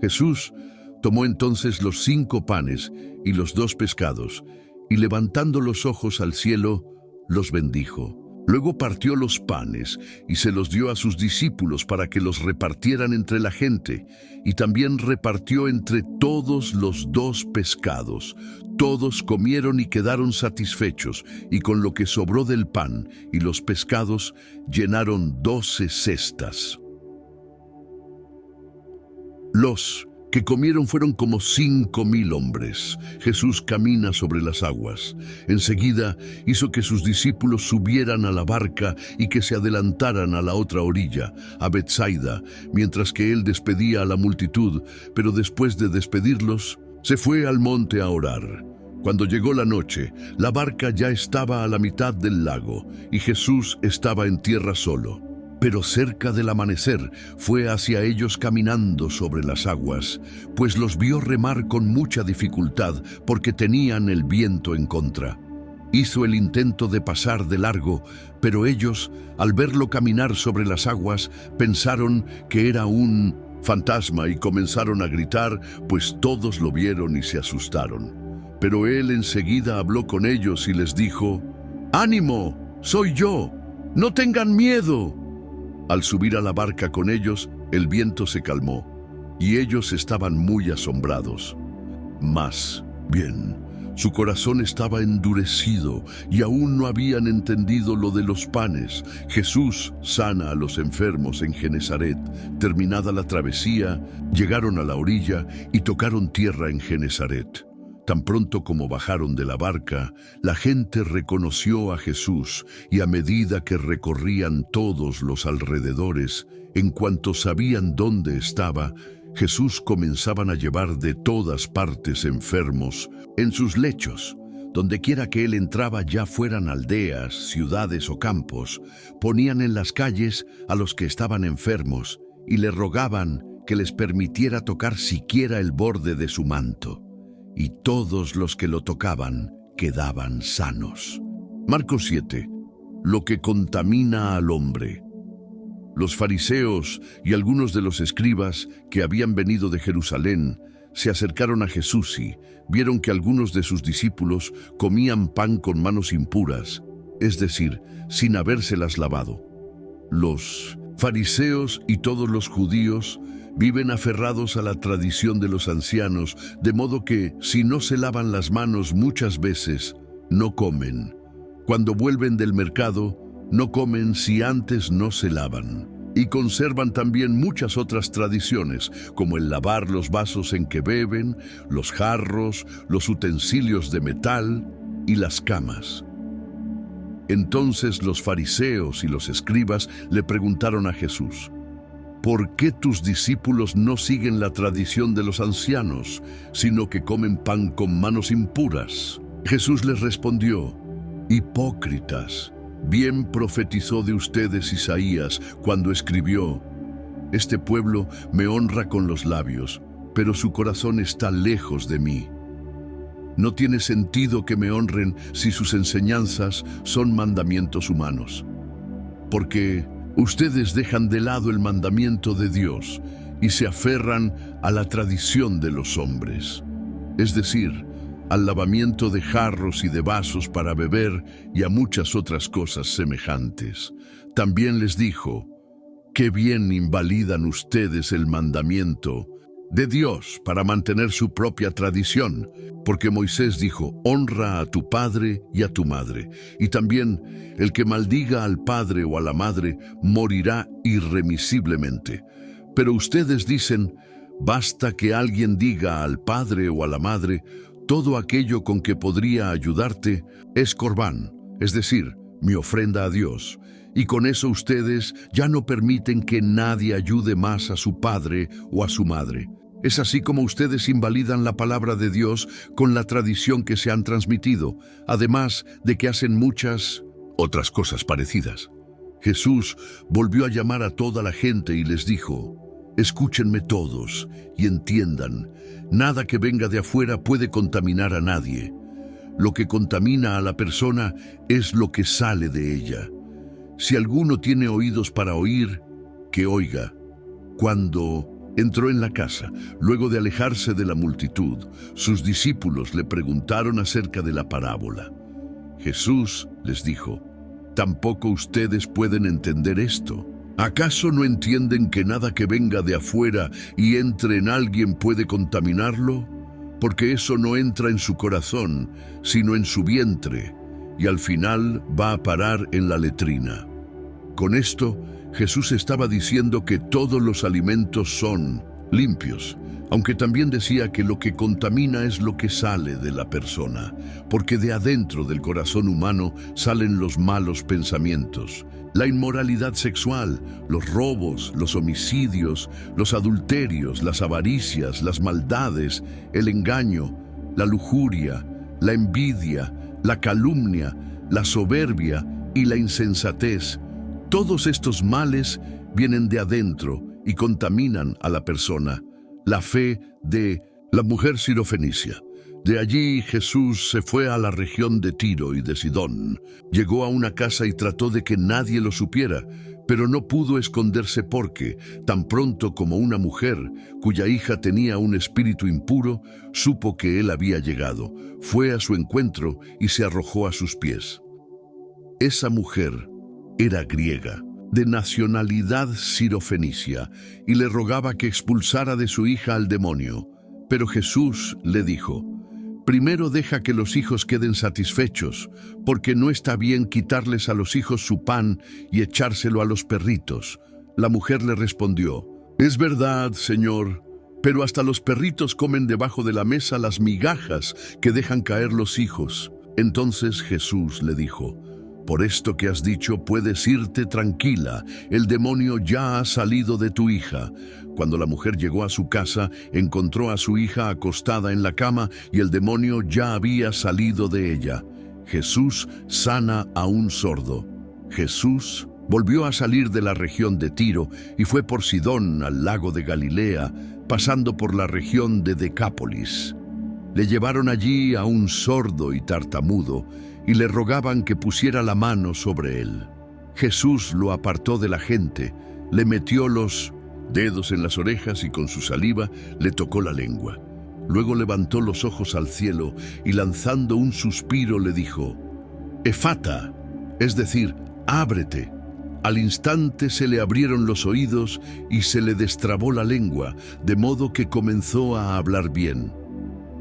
Jesús tomó entonces los 5 panes y los 2 pescados, y levantando los ojos al cielo, los bendijo. Luego partió los panes y se los dio a sus discípulos para que los repartieran entre la gente, y también repartió entre todos los 2 pescados. Todos comieron y quedaron satisfechos, y con lo que sobró del pan y los pescados llenaron 12 cestas. Los que comieron fueron como 5,000 hombres. Jesús camina sobre las aguas. Enseguida hizo que sus discípulos subieran a la barca y que se adelantaran a la otra orilla, a Betsaida, mientras que él despedía a la multitud, pero después de despedirlos, se fue al monte a orar. Cuando llegó la noche, la barca ya estaba a la mitad del lago, y Jesús estaba en tierra solo. Pero cerca del amanecer fue hacia ellos caminando sobre las aguas, pues los vio remar con mucha dificultad porque tenían el viento en contra. Hizo el intento de pasar de largo, pero ellos, al verlo caminar sobre las aguas, pensaron que era un fantasma y comenzaron a gritar, pues todos lo vieron y se asustaron. Pero él enseguida habló con ellos y les dijo: «¡Ánimo! ¡Soy yo! ¡No tengan miedo!». Al subir a la barca con ellos, el viento se calmó, y ellos estaban muy asombrados. Mas, bien, su corazón estaba endurecido, y aún no habían entendido lo de los panes. Jesús sana a los enfermos en Genesaret. Terminada la travesía, llegaron a la orilla y tocaron tierra en Genesaret. Tan pronto como bajaron de la barca, la gente reconoció a Jesús, y a medida que recorrían todos los alrededores, en cuanto sabían dónde estaba, Jesús comenzaban a llevar de todas partes enfermos en sus lechos. Donde quiera que él entraba, ya fueran aldeas, ciudades o campos, ponían en las calles a los que estaban enfermos y le rogaban que les permitiera tocar siquiera el borde de su manto. Y todos los que lo tocaban quedaban sanos. Marcos 7. Lo que contamina al hombre. Los fariseos y algunos de los escribas que habían venido de Jerusalén se acercaron a Jesús y vieron que algunos de sus discípulos comían pan con manos impuras, es decir, sin habérselas lavado. Los fariseos y todos los judíos viven aferrados a la tradición de los ancianos, de modo que, si no se lavan las manos muchas veces, no comen. Cuando vuelven del mercado, no comen si antes no se lavan. Y conservan también muchas otras tradiciones, como el lavar los vasos en que beben, los jarros, los utensilios de metal y las camas. Entonces los fariseos y los escribas le preguntaron a Jesús: ¿por qué tus discípulos no siguen la tradición de los ancianos, sino que comen pan con manos impuras? Jesús les respondió: hipócritas, bien profetizó de ustedes Isaías cuando escribió: este pueblo me honra con los labios, pero su corazón está lejos de mí. No tiene sentido que me honren si sus enseñanzas son mandamientos humanos, porque ustedes dejan de lado el mandamiento de Dios y se aferran a la tradición de los hombres, es decir, al lavamiento de jarros y de vasos para beber y a muchas otras cosas semejantes. También les dijo: qué bien invalidan ustedes el mandamiento de Dios para mantener su propia tradición, porque Moisés dijo: honra a tu padre y a tu madre, y también el que maldiga al padre o a la madre morirá irremisiblemente. Pero ustedes dicen: basta que alguien diga al padre o a la madre: todo aquello con que podría ayudarte es corbán, es decir, mi ofrenda a Dios. Y con eso ustedes ya no permiten que nadie ayude más a su padre o a su madre. Es así como ustedes invalidan la palabra de Dios con la tradición que se han transmitido, además de que hacen muchas otras cosas parecidas. Jesús volvió a llamar a toda la gente y les dijo: escúchenme todos y entiendan, nada que venga de afuera puede contaminar a nadie. Lo que contamina a la persona es lo que sale de ella. Si alguno tiene oídos para oír, que oiga. Cuando Entró en la casa. Luego de alejarse de la multitud, sus discípulos le preguntaron acerca de la parábola. Jesús les dijo: ¿tampoco ustedes pueden entender esto? ¿Acaso no entienden que nada que venga de afuera y entre en alguien puede contaminarlo? Porque eso no entra en su corazón, sino en su vientre, y al final va a parar en la letrina. Con esto, Jesús estaba diciendo que todos los alimentos son limpios, aunque también decía que lo que contamina es lo que sale de la persona, porque de adentro del corazón humano salen los malos pensamientos, la inmoralidad sexual, los robos, los homicidios, los adulterios, las avaricias, las maldades, el engaño, la lujuria, la envidia, la calumnia, la soberbia y la insensatez. Todos estos males vienen de adentro y contaminan a la persona. La fe de la mujer sirofenicia. De allí Jesús se fue a la región de Tiro y de Sidón. Llegó a una casa y trató de que nadie lo supiera, pero no pudo esconderse porque, tan pronto como una mujer, cuya hija tenía un espíritu impuro, supo que él había llegado, fue a su encuentro y se arrojó a sus pies. Esa mujer era griega, de nacionalidad sirofenicia, y le rogaba que expulsara de su hija al demonio. Pero Jesús le dijo: primero deja que los hijos queden satisfechos, porque no está bien quitarles a los hijos su pan y echárselo a los perritos. La mujer le respondió: es verdad, Señor, pero hasta los perritos comen debajo de la mesa las migajas que dejan caer los hijos. Entonces Jesús le dijo: por esto que has dicho, puedes irte tranquila, el demonio ya ha salido de tu hija. Cuando la mujer llegó a su casa, encontró a su hija acostada en la cama y el demonio ya había salido de ella. Jesús sana a un sordo. Jesús volvió a salir de la región de Tiro y fue por Sidón al lago de Galilea, pasando por la región de Decápolis. Le llevaron allí a un sordo y tartamudo, y le rogaban que pusiera la mano sobre él. Jesús lo apartó de la gente, le metió los dedos en las orejas y con su saliva le tocó la lengua. Luego levantó los ojos al cielo y lanzando un suspiro le dijo: Efata, es decir, ábrete. Al instante se le abrieron los oídos y se le destrabó la lengua, de modo que comenzó a hablar bien.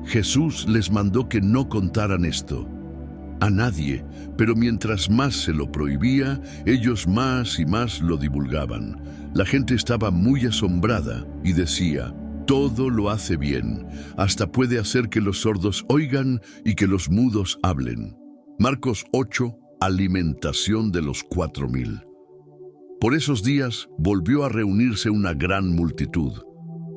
Jesús les mandó que no contaran esto a nadie, pero mientras más se lo prohibía, ellos más y más lo divulgaban. La gente estaba muy asombrada y decía: todo lo hace bien, hasta puede hacer que los sordos oigan y que los mudos hablen. Marcos 8, alimentación de los 4,000. Por esos días volvió a reunirse una gran multitud.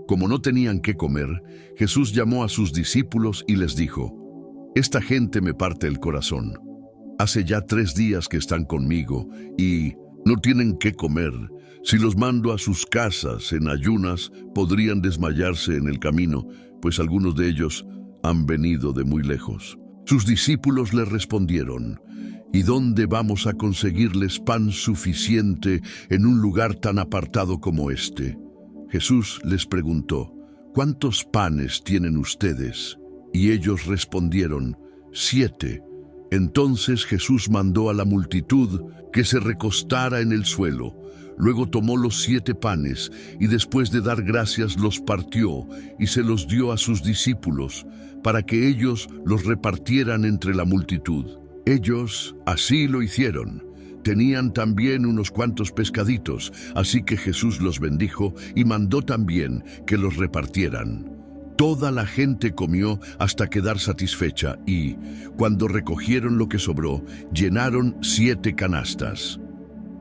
Como no tenían qué comer, Jesús llamó a sus discípulos y les dijo: esta gente me parte el corazón. Hace ya 3 días que están conmigo y no tienen qué comer. Si los mando a sus casas en ayunas, podrían desmayarse en el camino, pues algunos de ellos han venido de muy lejos. Sus discípulos le respondieron: ¿y dónde vamos a conseguirles pan suficiente en un lugar tan apartado como este? Jesús les preguntó: ¿cuántos panes tienen ustedes? Y ellos respondieron: 7. Entonces Jesús mandó a la multitud que se recostara en el suelo. Luego tomó los 7 panes y después de dar gracias los partió y se los dio a sus discípulos para que ellos los repartieran entre la multitud. Ellos así lo hicieron. Tenían también unos cuantos pescaditos, así que Jesús los bendijo y mandó también que los repartieran. Toda la gente comió hasta quedar satisfecha y, cuando recogieron lo que sobró, llenaron 7 canastas.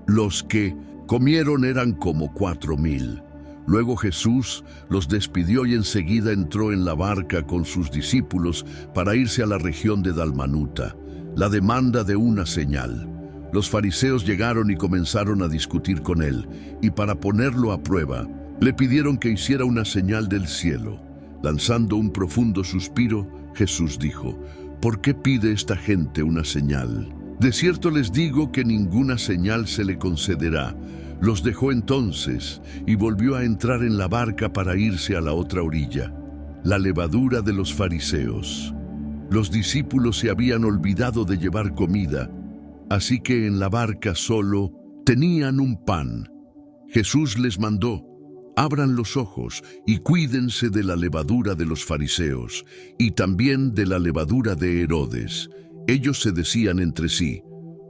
Los que comieron eran como 4,000. Luego Jesús los despidió y enseguida entró en la barca con sus discípulos para irse a la región de Dalmanuta. La demanda de una señal. Los fariseos llegaron y comenzaron a discutir con él, y para ponerlo a prueba, le pidieron que hiciera una señal del cielo. Lanzando un profundo suspiro, Jesús dijo: ¿por qué pide esta gente una señal? De cierto les digo que ninguna señal se le concederá, Los dejó entonces y volvió a entrar en la barca para irse a la otra orilla. La levadura de los fariseos. Los discípulos se habían olvidado de llevar comida, así que en la barca solo tenían un pan. Jesús les mandó: abran los ojos y cuídense de la levadura de los fariseos y también de la levadura de Herodes. Ellos se decían entre sí: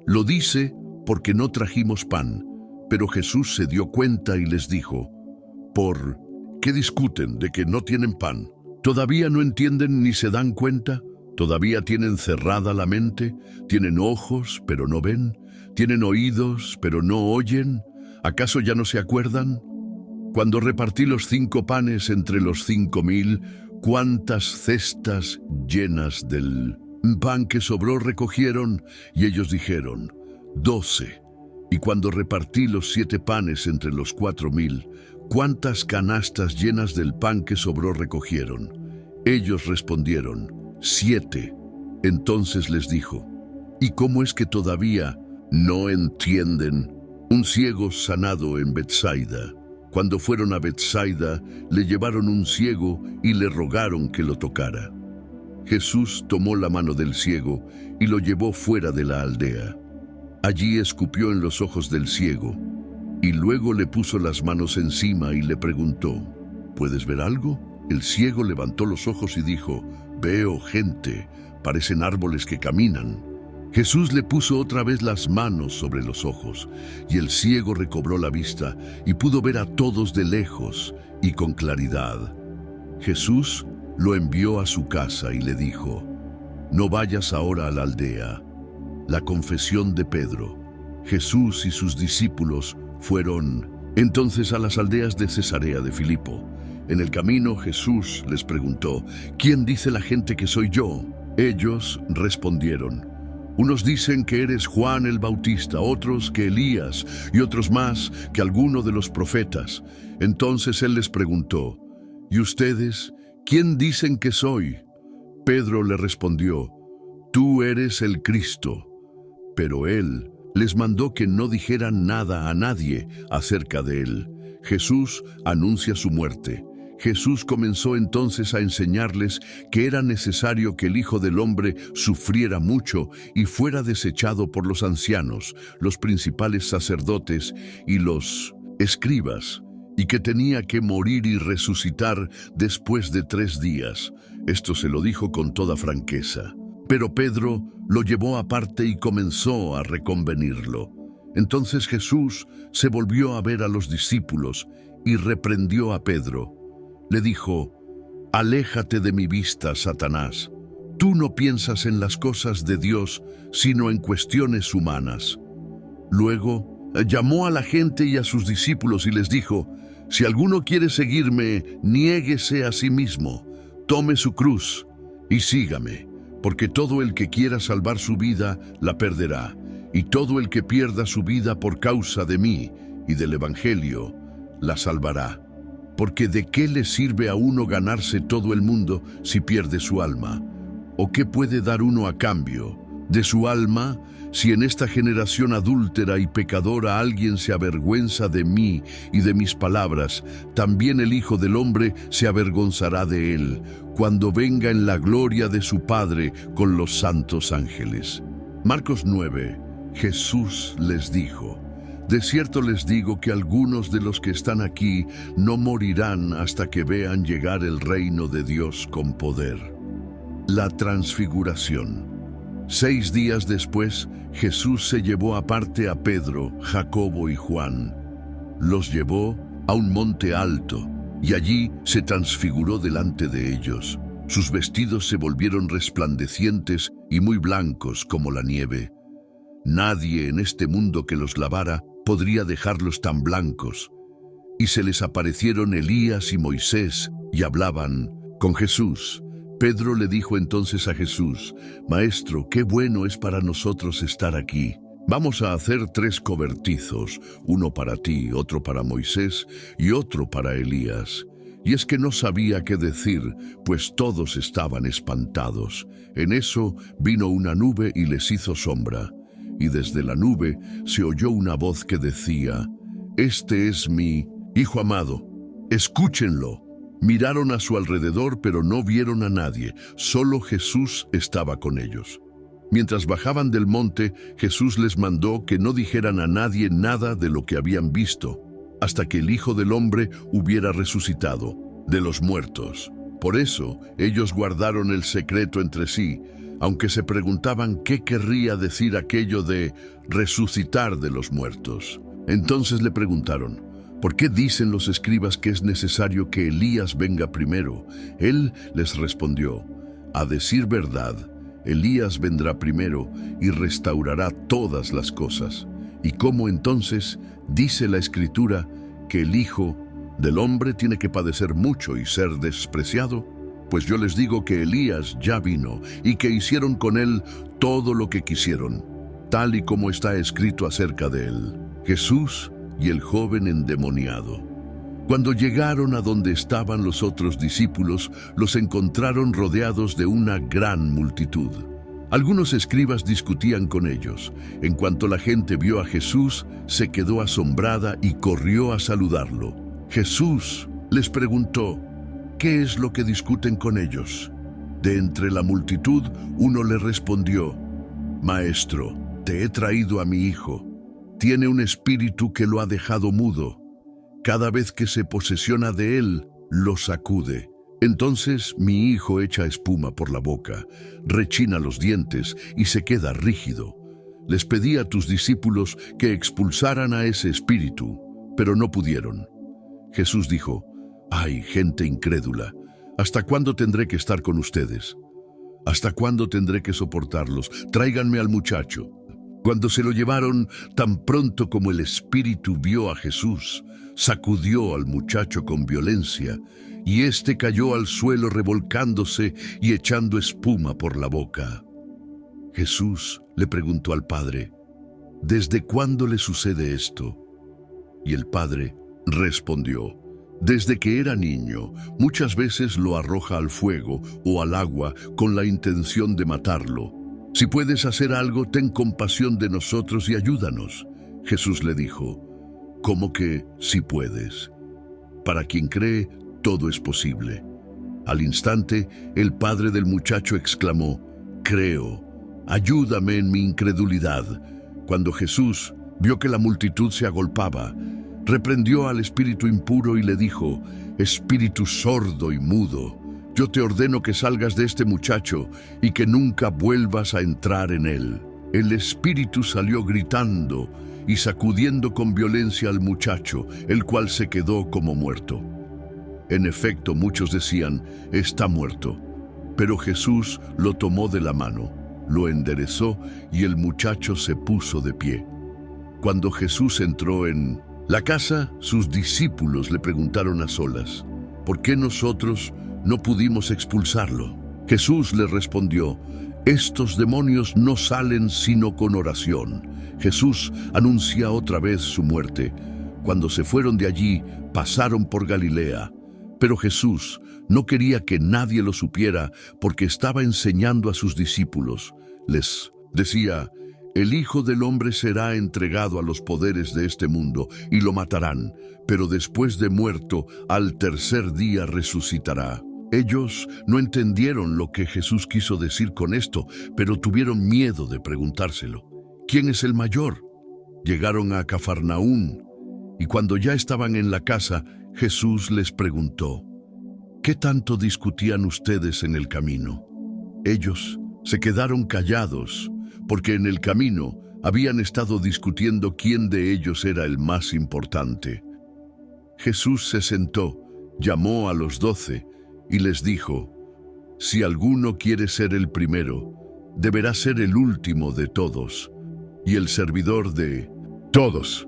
lo dice porque no trajimos pan. Pero Jesús se dio cuenta y les dijo: ¿por qué discuten de que no tienen pan? ¿Todavía no entienden ni se dan cuenta? ¿Todavía tienen cerrada la mente? ¿Tienen ojos, pero no ven? ¿Tienen oídos, pero no oyen? ¿Acaso ya no se acuerdan? Cuando repartí los 5 panes entre los 5,000, ¿cuántas cestas llenas del pan que sobró recogieron? Y ellos dijeron: 12. Y cuando repartí los 7 panes entre los 4,000, ¿cuántas canastas llenas del pan que sobró recogieron? Ellos respondieron: 7. Entonces les dijo: ¿y cómo es que todavía no entienden? Un ciego sanado en Betsaida. Cuando fueron a Betsaida, le llevaron un ciego y le rogaron que lo tocara. Jesús tomó la mano del ciego y lo llevó fuera de la aldea. Allí escupió en los ojos del ciego y luego le puso las manos encima y le preguntó: ¿puedes ver algo? El ciego levantó los ojos y dijo: veo gente, parecen árboles que caminan. Jesús le puso otra vez las manos sobre los ojos y el ciego recobró la vista y pudo ver a todos de lejos y con claridad. Jesús lo envió a su casa y le dijo: no vayas ahora a la aldea. La confesión de Pedro. Jesús y sus discípulos fueron entonces a las aldeas de Cesarea de Filipo. En el camino Jesús les preguntó: ¿quién dice la gente que soy yo? Ellos respondieron: unos dicen que eres Juan el Bautista, otros que Elías y otros más que alguno de los profetas. Entonces él les preguntó: ¿y ustedes quién dicen que soy? Pedro le respondió: tú eres el Cristo. Pero él les mandó que no dijeran nada a nadie acerca de él. Jesús anuncia su muerte. Jesús comenzó entonces a enseñarles que era necesario que el Hijo del Hombre sufriera mucho y fuera desechado por los ancianos, los principales sacerdotes y los escribas, y que tenía que morir y resucitar después de 3 días. Esto se lo dijo con toda franqueza. Pero Pedro lo llevó aparte y comenzó a reconvenirlo. Entonces Jesús se volvió a ver a los discípulos y reprendió a Pedro. Le dijo: aléjate de mi vista, Satanás. Tú no piensas en las cosas de Dios, sino en cuestiones humanas. Luego llamó a la gente y a sus discípulos y les dijo: si alguno quiere seguirme, niéguese a sí mismo, tome su cruz y sígame. Porque todo el que quiera salvar su vida, la perderá, y todo el que pierda su vida por causa de mí y del Evangelio, la salvará. Porque ¿de qué le sirve a uno ganarse todo el mundo si pierde su alma? ¿O qué puede dar uno a cambio de su alma? Si en esta generación adúltera y pecadora alguien se avergüenza de mí y de mis palabras, también el Hijo del Hombre se avergonzará de él, cuando venga en la gloria de su Padre con los santos ángeles. Marcos 9. Jesús les dijo: de cierto les digo que algunos de los que están aquí no morirán hasta que vean llegar el reino de Dios con poder. La transfiguración. 6 días después, Jesús se llevó aparte a Pedro, Jacobo y Juan. Los llevó a un monte alto y allí se transfiguró delante de ellos. Sus vestidos se volvieron resplandecientes y muy blancos como la nieve. Nadie en este mundo que los lavara podría dejarlos tan blancos. Y se les aparecieron Elías y Moisés y hablaban con Jesús. Pedro le dijo entonces a Jesús: Maestro, qué bueno es para nosotros estar aquí. Vamos a hacer 3 cobertizos, uno para ti, otro para Moisés y otro para Elías. Y es que no sabía qué decir, pues todos estaban espantados. En eso vino una nube y les hizo sombra. Y desde la nube se oyó una voz que decía: Este es mi Hijo amado, escúchenlo. Miraron a su alrededor, pero no vieron a nadie, solo Jesús estaba con ellos. Mientras bajaban del monte, Jesús les mandó que no dijeran a nadie nada de lo que habían visto, hasta que el Hijo del Hombre hubiera resucitado de los muertos. Por eso, ellos guardaron el secreto entre sí, aunque se preguntaban qué querría decir aquello de resucitar de los muertos. Entonces le preguntaron: ¿por qué dicen los escribas que es necesario que Elías venga primero? Él les respondió: a decir verdad, Elías vendrá primero y restaurará todas las cosas. ¿Y cómo entonces dice la Escritura que el Hijo del Hombre tiene que padecer mucho y ser despreciado? Pues yo les digo que Elías ya vino y que hicieron con él todo lo que quisieron, tal y como está escrito acerca de él. Jesús y el joven endemoniado. Cuando llegaron a donde estaban los otros discípulos, los encontraron rodeados de una gran multitud. Algunos escribas discutían con ellos. En cuanto la gente vio a Jesús, se quedó asombrada y corrió a saludarlo. Jesús les preguntó: ¿qué es lo que discuten con ellos? De entre la multitud, uno le respondió: Maestro, te he traído a mi hijo. Tiene un espíritu que lo ha dejado mudo. Cada vez que se posesiona de él, lo sacude. Entonces mi hijo echa espuma por la boca, rechina los dientes y se queda rígido. Les pedí a tus discípulos que expulsaran a ese espíritu, pero no pudieron. Jesús dijo: ¡ay, gente incrédula! ¿Hasta cuándo tendré que estar con ustedes? ¿Hasta cuándo tendré que soportarlos? Tráiganme al muchacho. Cuando se lo llevaron, tan pronto como el espíritu vio a Jesús, sacudió al muchacho con violencia, y éste cayó al suelo revolcándose y echando espuma por la boca. Jesús le preguntó al padre: ¿desde cuándo le sucede esto? Y el padre respondió: desde que era niño, muchas veces lo arroja al fuego o al agua con la intención de matarlo. Si puedes hacer algo, ten compasión de nosotros y ayúdanos. Jesús le dijo: ¿cómo que si puedes? Para quien cree, todo es posible. Al instante, el padre del muchacho exclamó: creo, ayúdame en mi incredulidad. Cuando Jesús vio que la multitud se agolpaba, reprendió al espíritu impuro y le dijo: espíritu sordo y mudo, yo te ordeno que salgas de este muchacho y que nunca vuelvas a entrar en él. El espíritu salió gritando y sacudiendo con violencia al muchacho, el cual se quedó como muerto. En efecto, muchos decían: está muerto. Pero Jesús lo tomó de la mano, lo enderezó y el muchacho se puso de pie. Cuando Jesús entró en la casa, sus discípulos le preguntaron a solas: ¿por qué nosotros no pudimos expulsarlo? Jesús le respondió: estos demonios no salen sino con oración. Jesús anuncia otra vez su muerte. Cuando se fueron de allí, pasaron por Galilea. Pero Jesús no quería que nadie lo supiera porque estaba enseñando a sus discípulos. Les decía: el Hijo del Hombre será entregado a los poderes de este mundo y lo matarán, pero después de muerto, al tercer día resucitará. Ellos no entendieron lo que Jesús quiso decir con esto, pero tuvieron miedo de preguntárselo. ¿Quién es el mayor? Llegaron a Cafarnaún, y cuando ya estaban en la casa, Jesús les preguntó: ¿qué tanto discutían ustedes en el camino? Ellos se quedaron callados, porque en el camino habían estado discutiendo quién de ellos era el más importante. Jesús se sentó, llamó a los 12 y les dijo: si alguno quiere ser el primero, deberá ser el último de todos y el servidor de todos.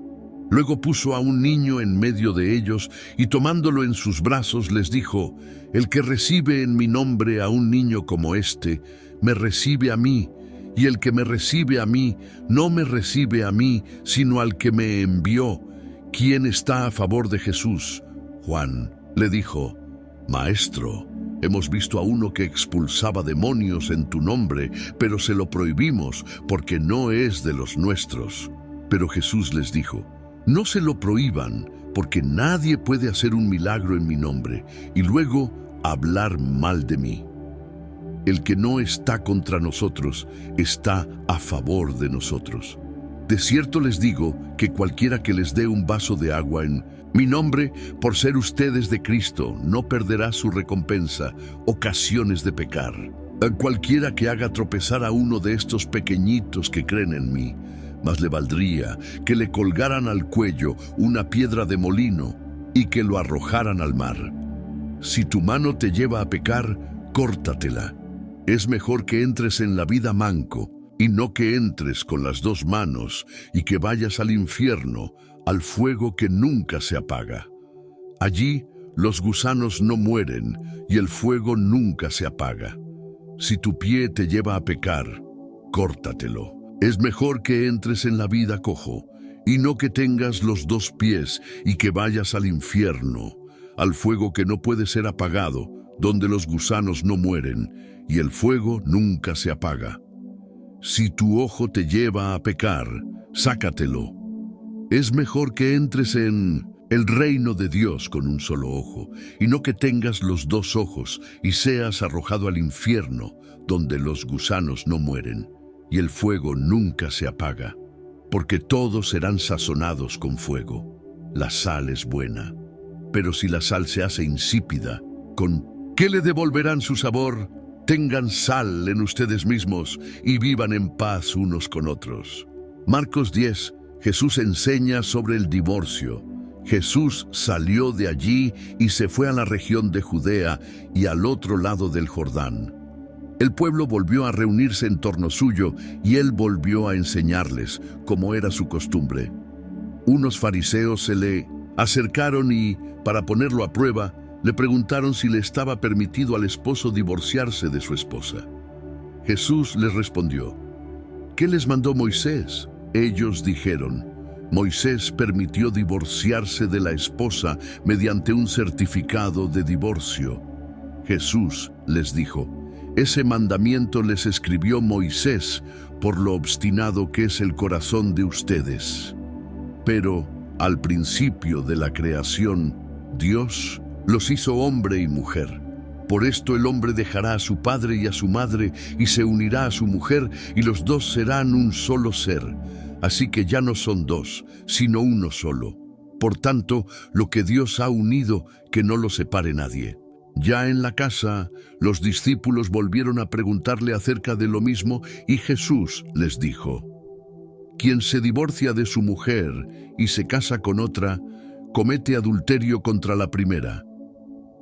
Luego puso a un niño en medio de ellos y tomándolo en sus brazos les dijo: el que recibe en mi nombre a un niño como este, me recibe a mí, y el que me recibe a mí, no me recibe a mí, sino al que me envió. ¿Quién está a favor de Jesús? Juan le dijo: Maestro, hemos visto a uno que expulsaba demonios en tu nombre, pero se lo prohibimos porque no es de los nuestros. Pero Jesús les dijo: No se lo prohíban, porque nadie puede hacer un milagro en mi nombre y luego hablar mal de mí. El que no está contra nosotros está a favor de nosotros. De cierto les digo que cualquiera que les dé un vaso de agua en mi nombre, por ser ustedes de Cristo, no perderá su recompensa, ocasiones de pecar. A cualquiera que haga tropezar a uno de estos pequeñitos que creen en mí, más le valdría que le colgaran al cuello una piedra de molino y que lo arrojaran al mar. Si tu mano te lleva a pecar, córtatela. Es mejor que entres en la vida manco y no que entres con las dos manos y que vayas al infierno, al fuego que nunca se apaga. Allí los gusanos no mueren y el fuego nunca se apaga. Si tu pie te lleva a pecar, córtatelo. Es mejor que entres en la vida cojo y no que tengas los dos pies y que vayas al infierno, al fuego que no puede ser apagado, donde los gusanos no mueren y el fuego nunca se apaga. Si tu ojo te lleva a pecar, sácatelo. Es mejor que entres en el reino de Dios con un solo ojo, y no que tengas los dos ojos y seas arrojado al infierno, donde los gusanos no mueren y el fuego nunca se apaga, porque todos serán sazonados con fuego. La sal es buena, pero si la sal se hace insípida, ¿con qué le devolverán su sabor? Tengan sal en ustedes mismos y vivan en paz unos con otros. Marcos 10, Jesús enseña sobre el divorcio. Jesús salió de allí y se fue a la región de Judea y al otro lado del Jordán. El pueblo volvió a reunirse en torno suyo y él volvió a enseñarles, como era su costumbre. Unos fariseos se le acercaron y, para ponerlo a prueba, le preguntaron si le estaba permitido al esposo divorciarse de su esposa. Jesús les respondió: ¿qué les mandó Moisés? Ellos dijeron: Moisés permitió divorciarse de la esposa mediante un certificado de divorcio. Jesús les dijo: ese mandamiento les escribió Moisés por lo obstinado que es el corazón de ustedes. Pero al principio de la creación, Dios los hizo hombre y mujer. Por esto el hombre dejará a su padre y a su madre y se unirá a su mujer y los dos serán un solo ser. Así que ya no son dos, sino uno solo. Por tanto, lo que Dios ha unido, que no lo separe nadie. Ya en la casa, los discípulos volvieron a preguntarle acerca de lo mismo y Jesús les dijo: quien se divorcia de su mujer y se casa con otra, comete adulterio contra la primera.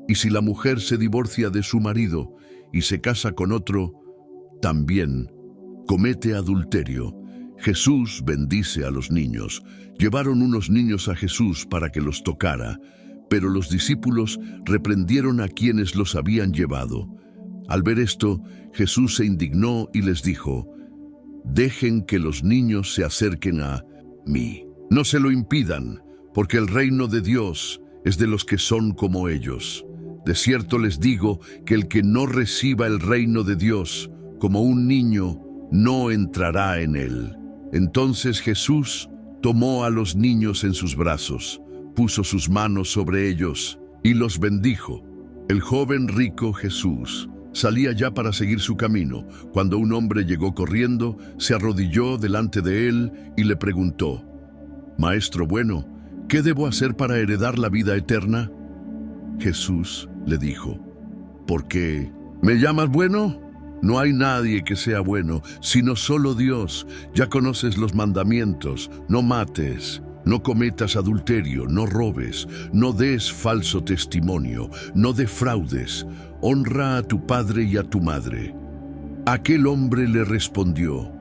Y si la mujer se divorcia de su marido y se casa con otro, también comete adulterio. Jesús bendice a los niños. Llevaron unos niños a Jesús para que los tocara, pero los discípulos reprendieron a quienes los habían llevado. Al ver esto, Jesús se indignó y les dijo: dejen que los niños se acerquen a mí. No se lo impidan, porque el reino de Dios es de los que son como ellos. De cierto les digo que el que no reciba el reino de Dios como un niño, no entrará en él. Entonces Jesús tomó a los niños en sus brazos, puso sus manos sobre ellos y los bendijo. El joven rico Jesús salía ya para seguir su camino, cuando un hombre llegó corriendo, se arrodilló delante de él y le preguntó: Maestro bueno, ¿qué debo hacer para heredar la vida eterna? Jesús le dijo: ¿por qué me llamas bueno? No hay nadie que sea bueno, sino solo Dios. Ya conoces los mandamientos: no mates, no cometas adulterio, no robes, no des falso testimonio, no defraudes, honra a tu padre y a tu madre. Aquel hombre le respondió: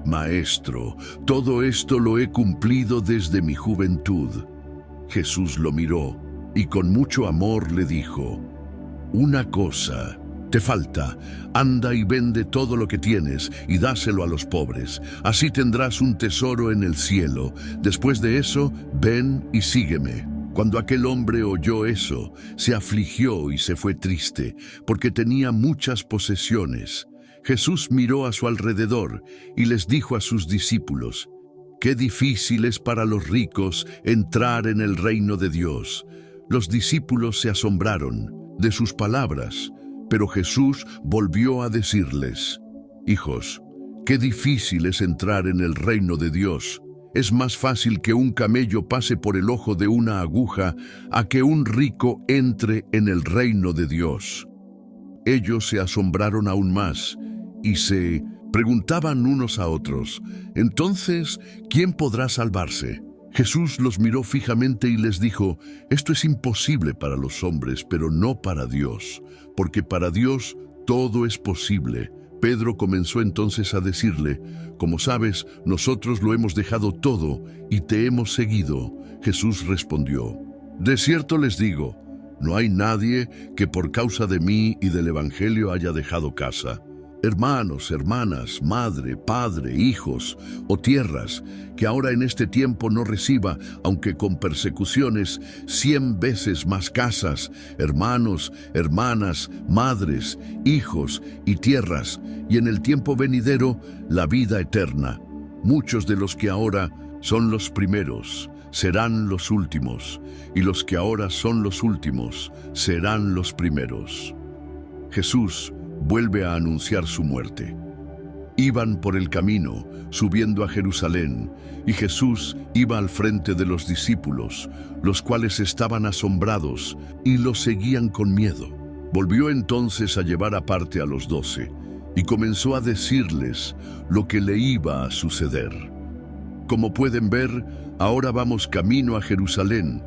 Maestro, todo esto lo he cumplido desde mi juventud. Jesús lo miró y con mucho amor le dijo: una cosa te falta, anda y vende todo lo que tienes y dáselo a los pobres. Así tendrás un tesoro en el cielo. Después de eso, ven y sígueme. Cuando aquel hombre oyó eso, se afligió y se fue triste, porque tenía muchas posesiones. Jesús miró a su alrededor y les dijo a sus discípulos: qué difícil es para los ricos entrar en el reino de Dios. Los discípulos se asombraron de sus palabras, pero Jesús volvió a decirles: hijos, qué difícil es entrar en el reino de Dios. Es más fácil que un camello pase por el ojo de una aguja a que un rico entre en el reino de Dios. Ellos se asombraron aún más y se preguntaban unos a otros: entonces, ¿quién podrá salvarse? Jesús los miró fijamente y les dijo: esto es imposible para los hombres, pero no para Dios, porque para Dios todo es posible. Pedro comenzó entonces a decirle: como sabes, nosotros lo hemos dejado todo y te hemos seguido. Jesús respondió: de cierto les digo, no hay nadie que por causa de mí y del Evangelio haya dejado casa, hermanos, hermanas, madre, padre, hijos o tierras, que ahora en este tiempo no reciba, aunque con persecuciones, 100 veces más casas, hermanos, hermanas, madres, hijos y tierras, y en el tiempo venidero la vida eterna. Muchos de los que ahora son los primeros serán los últimos, y los que ahora son los últimos serán los primeros. Jesús vuelve a anunciar su muerte. Iban por el camino, subiendo a Jerusalén, y Jesús iba al frente de los discípulos, los cuales estaban asombrados y lo seguían con miedo. Volvió entonces a llevar aparte a los 12, y comenzó a decirles lo que le iba a suceder. Como pueden ver, ahora vamos camino a Jerusalén,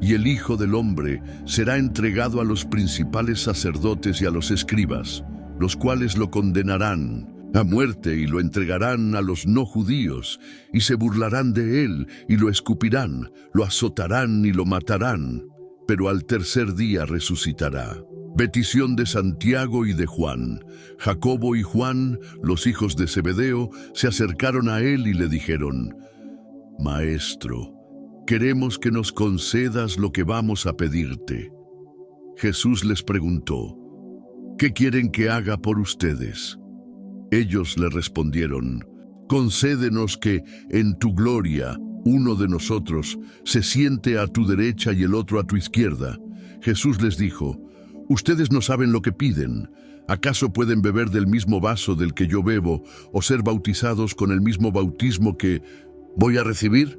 y el Hijo del Hombre será entregado a los principales sacerdotes y a los escribas, los cuales lo condenarán a muerte y lo entregarán a los no judíos, y se burlarán de él y lo escupirán, lo azotarán y lo matarán, pero al tercer día resucitará. Petición de Santiago y de Juan. Jacobo y Juan, los hijos de Zebedeo, se acercaron a él y le dijeron: Maestro, queremos que nos concedas lo que vamos a pedirte. Jesús les preguntó: ¿qué quieren que haga por ustedes? Ellos le respondieron: concédenos que, en tu gloria, uno de nosotros se siente a tu derecha y el otro a tu izquierda. Jesús les dijo: ustedes no saben lo que piden. ¿Acaso pueden beber del mismo vaso del que yo bebo, o ser bautizados con el mismo bautismo que voy a recibir?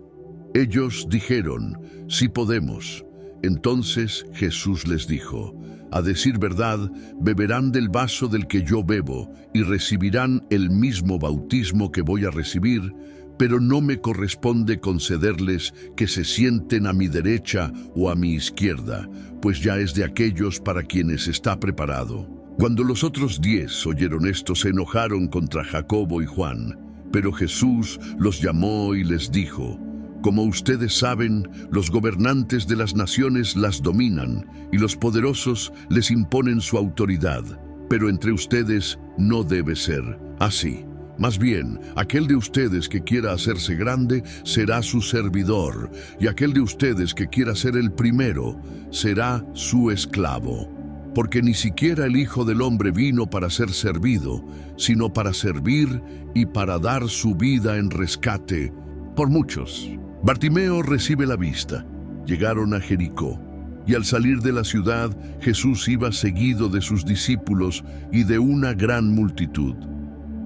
Ellos dijeron: sí podemos. Entonces Jesús les dijo: a decir verdad, beberán del vaso del que yo bebo y recibirán el mismo bautismo que voy a recibir, pero no me corresponde concederles que se sienten a mi derecha o a mi izquierda, pues ya es de aquellos para quienes está preparado. Cuando los otros 10 oyeron esto, se enojaron contra Jacobo y Juan, pero Jesús los llamó y les dijo: como ustedes saben, los gobernantes de las naciones las dominan y los poderosos les imponen su autoridad, pero entre ustedes no debe ser así. Más bien, aquel de ustedes que quiera hacerse grande será su servidor, y aquel de ustedes que quiera ser el primero será su esclavo. Porque ni siquiera el Hijo del Hombre vino para ser servido, sino para servir y para dar su vida en rescate por muchos. Bartimeo recibe la vista. Llegaron a Jericó, y al salir de la ciudad, Jesús iba seguido de sus discípulos y de una gran multitud.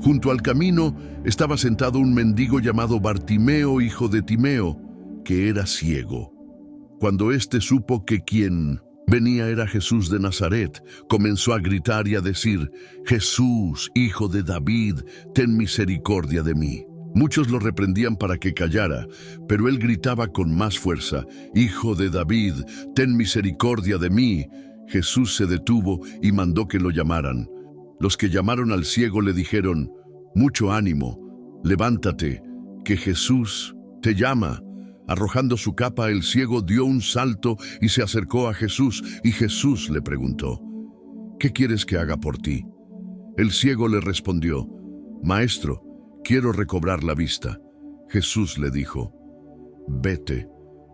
Junto al camino estaba sentado un mendigo llamado Bartimeo, hijo de Timeo, que era ciego. Cuando éste supo que quien venía era Jesús de Nazaret, comenzó a gritar y a decir: Jesús, hijo de David, ten misericordia de mí. Muchos lo reprendían para que callara, pero él gritaba con más fuerza: Hijo de David, ten misericordia de mí. Jesús se detuvo y mandó que lo llamaran. Los que llamaron al ciego le dijeron: mucho ánimo, levántate, que Jesús te llama. Arrojando su capa, el ciego dio un salto y se acercó a Jesús, y Jesús le preguntó: ¿qué quieres que haga por ti? El ciego le respondió: Maestro, quiero recobrar la vista. Jesús le dijo: vete,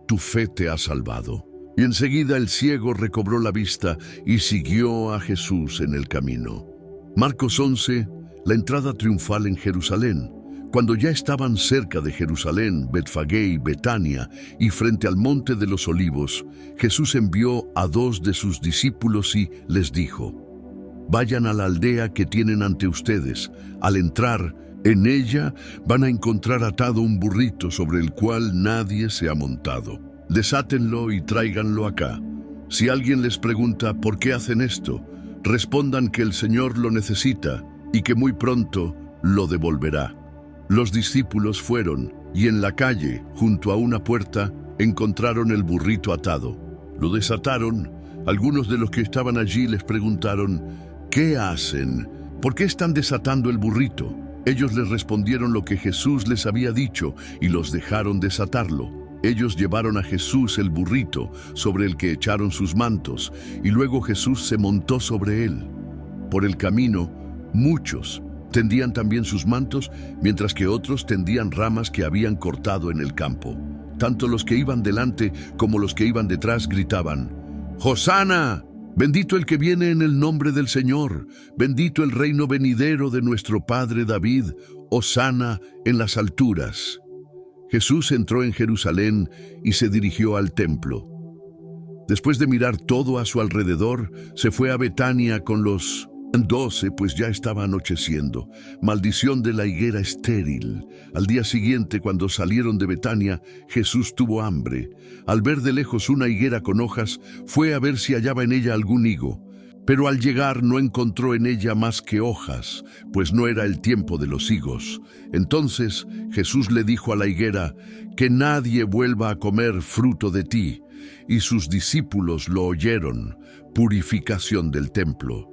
tu fe te ha salvado. Y enseguida el ciego recobró la vista y siguió a Jesús en el camino. Marcos 11, la entrada triunfal en Jerusalén. Cuando ya estaban cerca de Jerusalén, Betfagé y Betania, y frente al monte de los Olivos, Jesús envió a 2 de sus discípulos y les dijo: vayan a la aldea que tienen ante ustedes. Al entrar en ella van a encontrar atado un burrito sobre el cual nadie se ha montado. Desátenlo y tráiganlo acá. Si alguien les pregunta por qué hacen esto, respondan que el Señor lo necesita y que muy pronto lo devolverá. Los discípulos fueron y en la calle, junto a una puerta, encontraron el burrito atado. Lo desataron. Algunos de los que estaban allí les preguntaron: ¿qué hacen? ¿Por qué están desatando el burrito? Ellos les respondieron lo que Jesús les había dicho y los dejaron desatarlo. Ellos llevaron a Jesús el burrito, sobre el que echaron sus mantos, y luego Jesús se montó sobre él. Por el camino, muchos tendían también sus mantos, mientras que otros tendían ramas que habían cortado en el campo. Tanto los que iban delante como los que iban detrás gritaban: ¡Hosana! Bendito el que viene en el nombre del Señor, bendito el reino venidero de nuestro padre David, hosana en las alturas. Jesús entró en Jerusalén y se dirigió al templo. Después de mirar todo a su alrededor, se fue a Betania con los 12, pues ya estaba anocheciendo. Maldición de la higuera estéril. Al día siguiente, cuando salieron de Betania, Jesús tuvo hambre. Al ver de lejos una higuera con hojas, fue a ver si hallaba en ella algún higo. Pero al llegar no encontró en ella más que hojas, pues no era el tiempo de los higos. Entonces Jesús le dijo a la higuera: que nadie vuelva a comer fruto de ti. Y sus discípulos lo oyeron. Purificación del templo.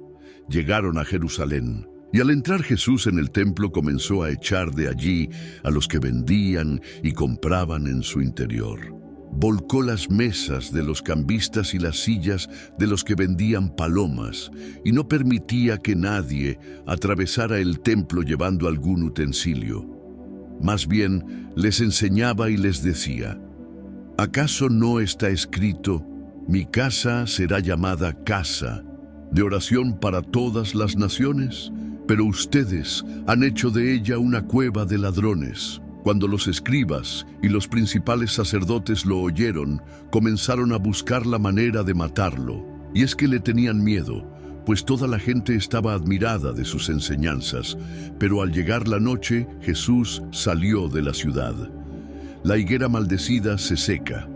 Llegaron a Jerusalén, y al entrar Jesús en el templo comenzó a echar de allí a los que vendían y compraban en su interior. Volcó las mesas de los cambistas y las sillas de los que vendían palomas, y no permitía que nadie atravesara el templo llevando algún utensilio. Más bien les enseñaba y les decía: ¿acaso no está escrito: mi casa será llamada casa de oración para todas las naciones? Pero ustedes han hecho de ella una cueva de ladrones. Cuando los escribas y los principales sacerdotes lo oyeron, comenzaron a buscar la manera de matarlo. Y es que le tenían miedo, pues toda la gente estaba admirada de sus enseñanzas. Pero al llegar la noche, Jesús salió de la ciudad. La higuera maldecida se seca.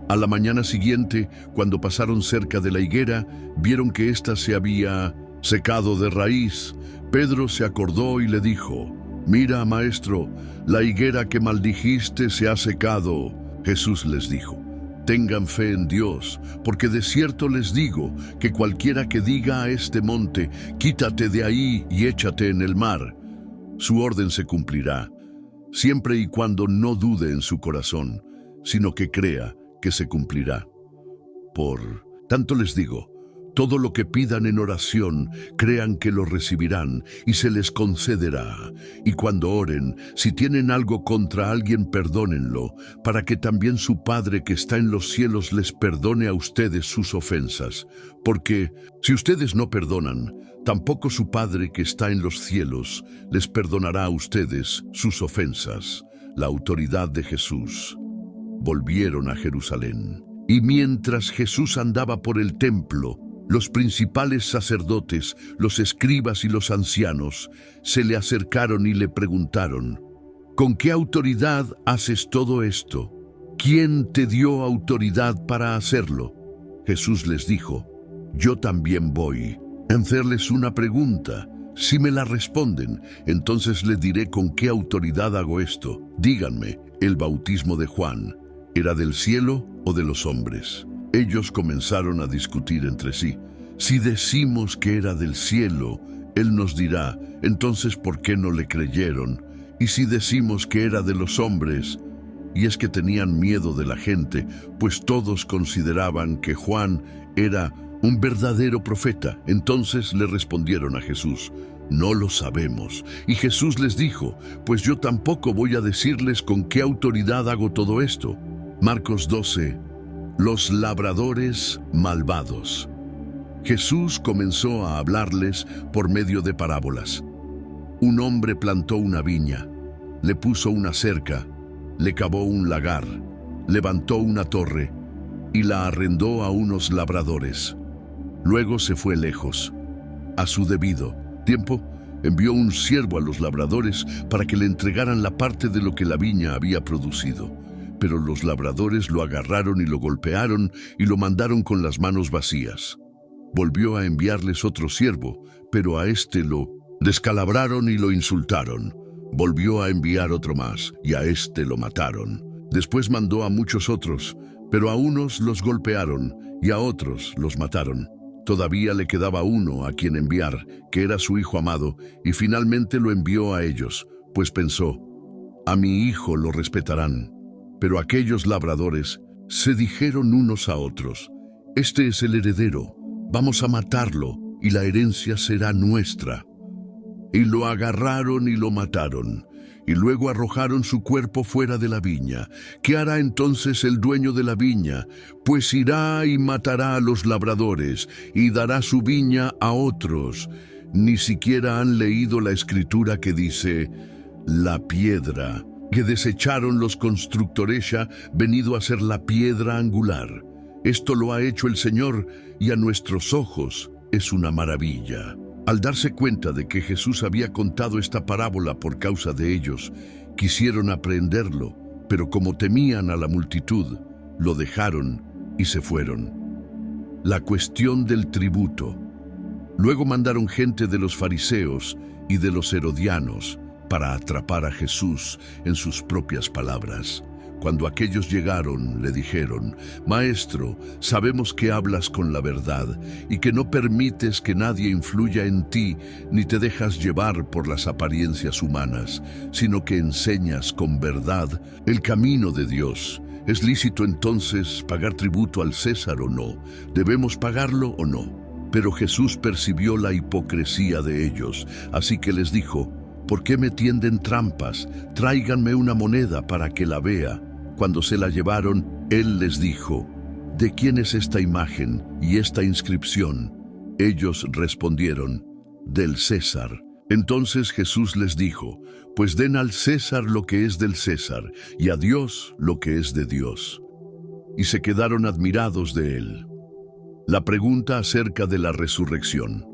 A la mañana siguiente, cuando pasaron cerca de la higuera, vieron que ésta se había secado de raíz. Pedro se acordó y le dijo: mira, maestro, la higuera que maldijiste se ha secado. Jesús les dijo: tengan fe en Dios, porque de cierto les digo que cualquiera que diga a este monte: quítate de ahí y échate en el mar, su orden se cumplirá, siempre y cuando no dude en su corazón, sino que crea que se cumplirá. Por tanto les digo, todo lo que pidan en oración, crean que lo recibirán y se les concederá. Y cuando oren, si tienen algo contra alguien, perdónenlo, para que también su Padre que está en los cielos les perdone a ustedes sus ofensas. Porque si ustedes no perdonan, tampoco su Padre que está en los cielos les perdonará a ustedes sus ofensas. La autoridad de Jesús. Volvieron a Jerusalén. Y mientras Jesús andaba por el templo, los principales sacerdotes, los escribas y los ancianos se le acercaron y le preguntaron: ¿con qué autoridad haces todo esto? ¿Quién te dio autoridad para hacerlo? Jesús les dijo: yo también voy a hacerles una pregunta. Si me la responden, entonces les diré con qué autoridad hago esto. Díganme, ¿el bautismo de Juan era del cielo o de los hombres? Ellos comenzaron a discutir entre sí. Si decimos que era del cielo, él nos dirá: entonces ¿por qué no le creyeron? Y si decimos que era de los hombres, y es que tenían miedo de la gente, pues todos consideraban que Juan era un verdadero profeta. Entonces le respondieron a Jesús: no lo sabemos. Y Jesús les dijo: pues yo tampoco voy a decirles con qué autoridad hago todo esto. Marcos 12. Los labradores malvados. Jesús comenzó a hablarles por medio de parábolas. Un hombre plantó una viña, le puso una cerca, le cavó un lagar, levantó una torre y la arrendó a unos labradores. Luego se fue lejos. A su debido tiempo, envió un siervo a los labradores para que le entregaran la parte de lo que la viña había producido. Pero los labradores lo agarraron y lo golpearon y lo mandaron con las manos vacías. Volvió a enviarles otro siervo, pero a este lo descalabraron y lo insultaron. Volvió a enviar otro más, y a este lo mataron. Después mandó a muchos otros, pero a unos los golpearon y a otros los mataron. Todavía le quedaba uno a quien enviar, que era su hijo amado, y finalmente lo envió a ellos, pues pensó: a mi hijo lo respetarán. Pero aquellos labradores se dijeron unos a otros: este es el heredero, vamos a matarlo, y la herencia será nuestra. Y lo agarraron y lo mataron, y luego arrojaron su cuerpo fuera de la viña. ¿Qué hará entonces el dueño de la viña? Pues irá y matará a los labradores, y dará su viña a otros. Ni siquiera han leído la escritura que dice: la piedra que desecharon los constructores ha venido a ser la piedra angular. Esto lo ha hecho el Señor, y a nuestros ojos es una maravilla. Al darse cuenta de que Jesús había contado esta parábola por causa de ellos, quisieron aprehenderlo, pero como temían a la multitud, lo dejaron y se fueron. La cuestión del tributo. Luego mandaron gente de los fariseos y de los herodianos para atrapar a Jesús en sus propias palabras. Cuando aquellos llegaron, le dijeron: Maestro, sabemos que hablas con la verdad y que no permites que nadie influya en ti, ni te dejas llevar por las apariencias humanas, sino que enseñas con verdad el camino de Dios. ¿Es lícito entonces pagar tributo al César o no? ¿Debemos pagarlo o no? Pero Jesús percibió la hipocresía de ellos, así que les dijo: ¿por qué me tienden trampas? Tráiganme una moneda para que la vea. Cuando se la llevaron, él les dijo: ¿de quién es esta imagen y esta inscripción? Ellos respondieron: del César. Entonces Jesús les dijo: pues den al César lo que es del César, y a Dios lo que es de Dios. Y se quedaron admirados de él. La pregunta acerca de la resurrección.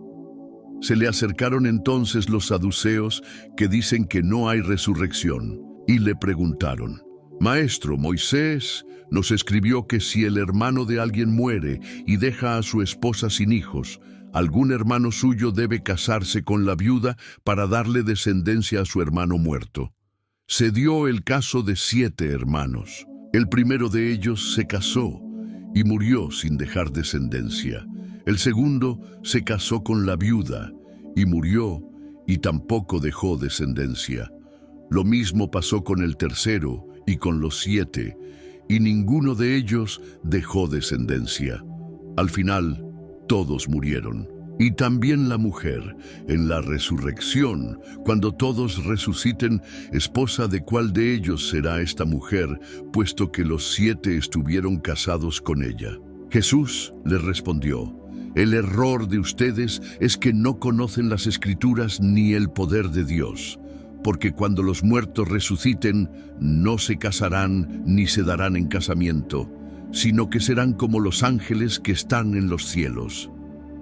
Se le acercaron entonces los saduceos, que dicen que no hay resurrección, y le preguntaron: Maestro, Moisés nos escribió que si el hermano de alguien muere y deja a su esposa sin hijos, algún hermano suyo debe casarse con la viuda para darle descendencia a su hermano muerto. Se dio el caso de 7 hermanos. El primero de ellos se casó y murió sin dejar descendencia. El segundo se casó con la viuda y murió y tampoco dejó descendencia. Lo mismo pasó con el tercero y con los 7, y ninguno de ellos dejó descendencia. Al final, todos murieron. Y también la mujer, en la resurrección, cuando todos resuciten, esposa de cuál de ellos será esta mujer, puesto que los 7 estuvieron casados con ella. Jesús les respondió: el error de ustedes es que no conocen las Escrituras ni el poder de Dios, porque cuando los muertos resuciten, no se casarán ni se darán en casamiento, sino que serán como los ángeles que están en los cielos.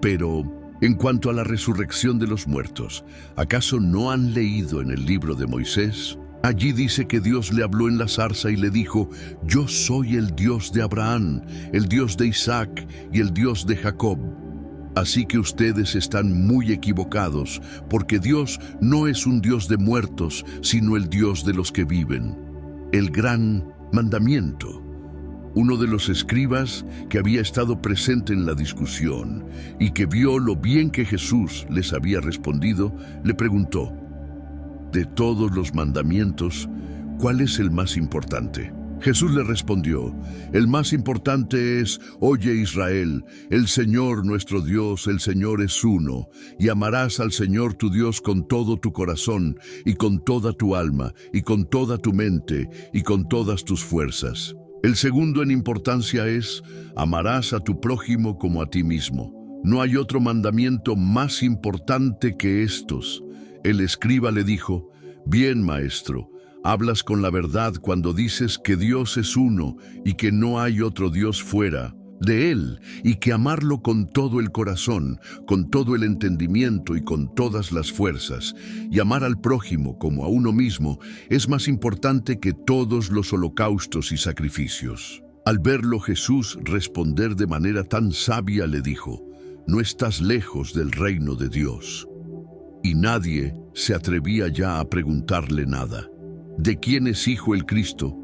Pero, en cuanto a la resurrección de los muertos, ¿acaso no han leído en el libro de Moisés? Allí dice que Dios le habló en la zarza y le dijo: yo soy el Dios de Abraham, el Dios de Isaac y el Dios de Jacob. Así que ustedes están muy equivocados, porque Dios no es un Dios de muertos, sino el Dios de los que viven. El gran mandamiento. Uno de los escribas, que había estado presente en la discusión y que vio lo bien que Jesús les había respondido, le preguntó: de todos los mandamientos, ¿cuál es el más importante? Jesús le respondió: el más importante es: oye Israel, el Señor nuestro Dios, el Señor es uno, y amarás al Señor tu Dios con todo tu corazón, y con toda tu alma, y con toda tu mente, y con todas tus fuerzas. El segundo en importancia es: amarás a tu prójimo como a ti mismo. No hay otro mandamiento más importante que estos. El escriba le dijo: bien, maestro, Hablas con la verdad cuando dices que Dios es uno y que no hay otro Dios fuera de Él, y que amarlo con todo el corazón, con todo el entendimiento y con todas las fuerzas, y amar al prójimo como a uno mismo, es más importante que todos los holocaustos y sacrificios. Al verlo Jesús responder de manera tan sabia le dijo: no estás lejos del reino de Dios. Y nadie se atrevía ya a preguntarle nada. ¿De quién es hijo el Cristo?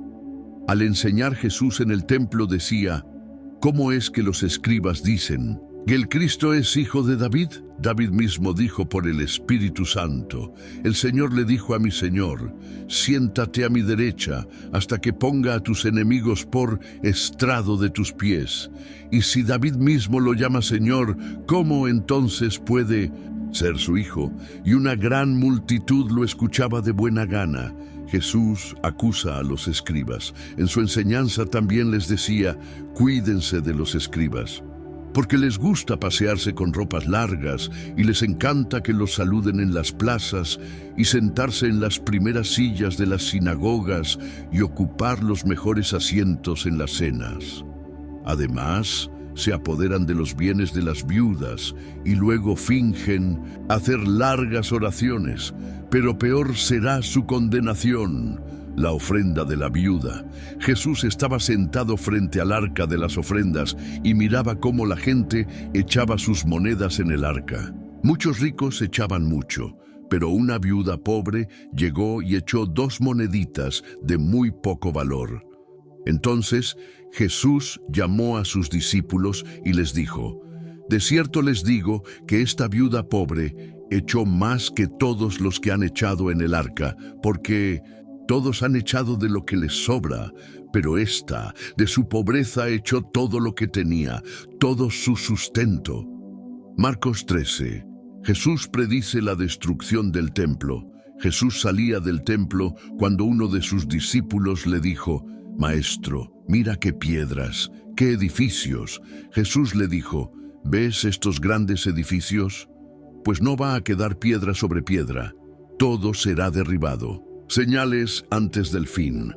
Al enseñar Jesús en el templo decía: ¿cómo es que los escribas dicen que el Cristo es hijo de David? David mismo dijo por el Espíritu Santo: el Señor le dijo a mi Señor: siéntate a mi derecha hasta que ponga a tus enemigos por estrado de tus pies. Y si David mismo lo llama Señor, ¿cómo entonces puede ser su hijo? Y una gran multitud lo escuchaba de buena gana. Jesús acusa a los escribas. En su enseñanza también les decía: cuídense de los escribas, porque les gusta pasearse con ropas largas y les encanta que los saluden en las plazas y sentarse en las primeras sillas de las sinagogas y ocupar los mejores asientos en las cenas. Además, se apoderan de los bienes de las viudas y luego fingen hacer largas oraciones, pero peor será su condenación. La ofrenda de la viuda. Jesús estaba sentado frente al arca de las ofrendas y miraba cómo la gente echaba sus monedas en el arca. Muchos ricos echaban mucho, pero una viuda pobre llegó y echó 2 moneditas de muy poco valor. Entonces Jesús llamó a sus discípulos y les dijo: de cierto les digo que esta viuda pobre echó más que todos los que han echado en el arca, porque todos han echado de lo que les sobra, pero ésta, de su pobreza, echó todo lo que tenía, todo su sustento. Marcos 13. Jesús predice la destrucción del templo. Jesús salía del templo cuando uno de sus discípulos le dijo: Maestro, mira qué piedras, qué edificios. Jesús le dijo: ¿ves estos grandes edificios? Pues no va a quedar piedra sobre piedra, todo será derribado. Señales antes del fin.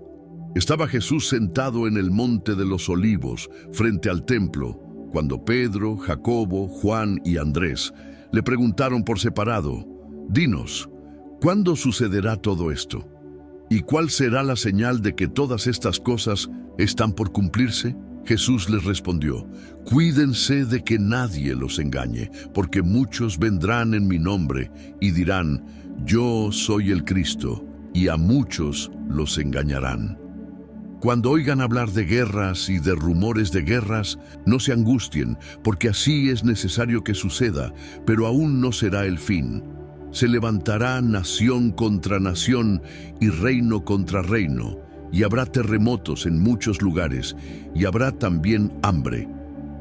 Estaba Jesús sentado en el monte de los Olivos, frente al templo, cuando Pedro, Jacobo, Juan y Andrés le preguntaron por separado: dinos, ¿cuándo sucederá todo esto? ¿Y cuál será la señal de que todas estas cosas están por cumplirse? Jesús les respondió: cuídense de que nadie los engañe, porque muchos vendrán en mi nombre y dirán: yo soy el Cristo, y a muchos los engañarán. Cuando oigan hablar de guerras y de rumores de guerras, no se angustien, porque así es necesario que suceda, pero aún no será el fin. Se levantará nación contra nación y reino contra reino, y habrá terremotos en muchos lugares, y habrá también hambre.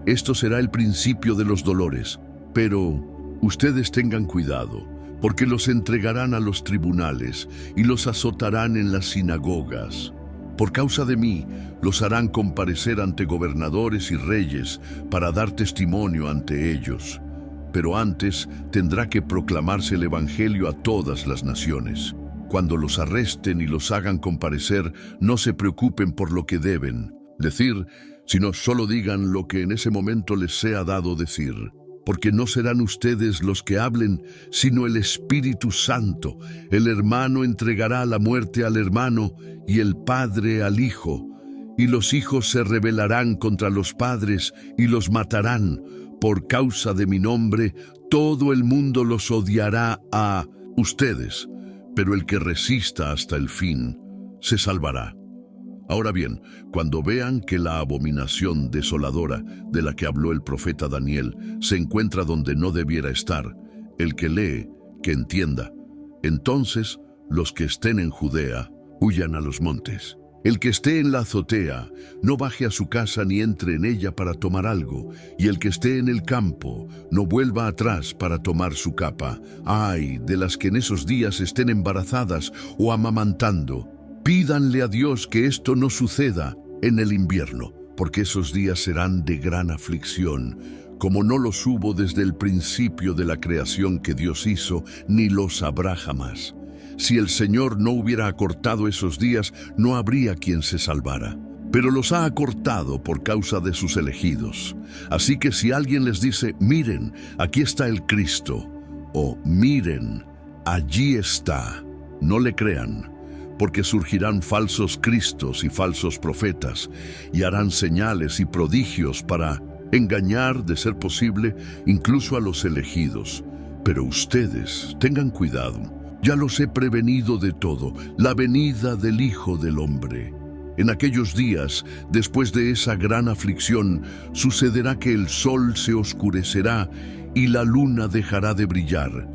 Esto será el principio de los dolores, pero ustedes tengan cuidado, porque los entregarán a los tribunales y los azotarán en las sinagogas. Por causa de mí, los harán comparecer ante gobernadores y reyes para dar testimonio ante ellos. Pero antes tendrá que proclamarse el Evangelio a todas las naciones. Cuando los arresten y los hagan comparecer, no se preocupen por lo que deben decir, sino solo digan lo que en ese momento les sea dado decir. Porque no serán ustedes los que hablen, sino el Espíritu Santo. El hermano entregará la muerte al hermano y el padre al hijo. Y los hijos se rebelarán contra los padres y los matarán. Por causa de mi nombre, todo el mundo los odiará a ustedes, pero el que resista hasta el fin se salvará. Ahora bien, cuando vean que la abominación desoladora de la que habló el profeta Daniel se encuentra donde no debiera estar, el que lee, que entienda. Entonces, los que estén en Judea, huyan a los montes. El que esté en la azotea, no baje a su casa ni entre en ella para tomar algo, y el que esté en el campo, no vuelva atrás para tomar su capa. ¡Ay de las que en esos días estén embarazadas o amamantando! Pídanle a Dios que esto no suceda en el invierno, porque esos días serán de gran aflicción, como no los hubo desde el principio de la creación que Dios hizo, ni los habrá jamás. Si el Señor no hubiera acortado esos días, no habría quien se salvara. Pero los ha acortado por causa de sus elegidos. Así que si alguien les dice, miren, aquí está el Cristo, o miren, allí está, no le crean, porque surgirán falsos cristos y falsos profetas, y harán señales y prodigios para engañar, de ser posible, incluso a los elegidos. Pero ustedes, tengan cuidado, ya los he prevenido de todo, la venida del Hijo del Hombre. En aquellos días, después de esa gran aflicción, sucederá que el sol se oscurecerá y la luna dejará de brillar.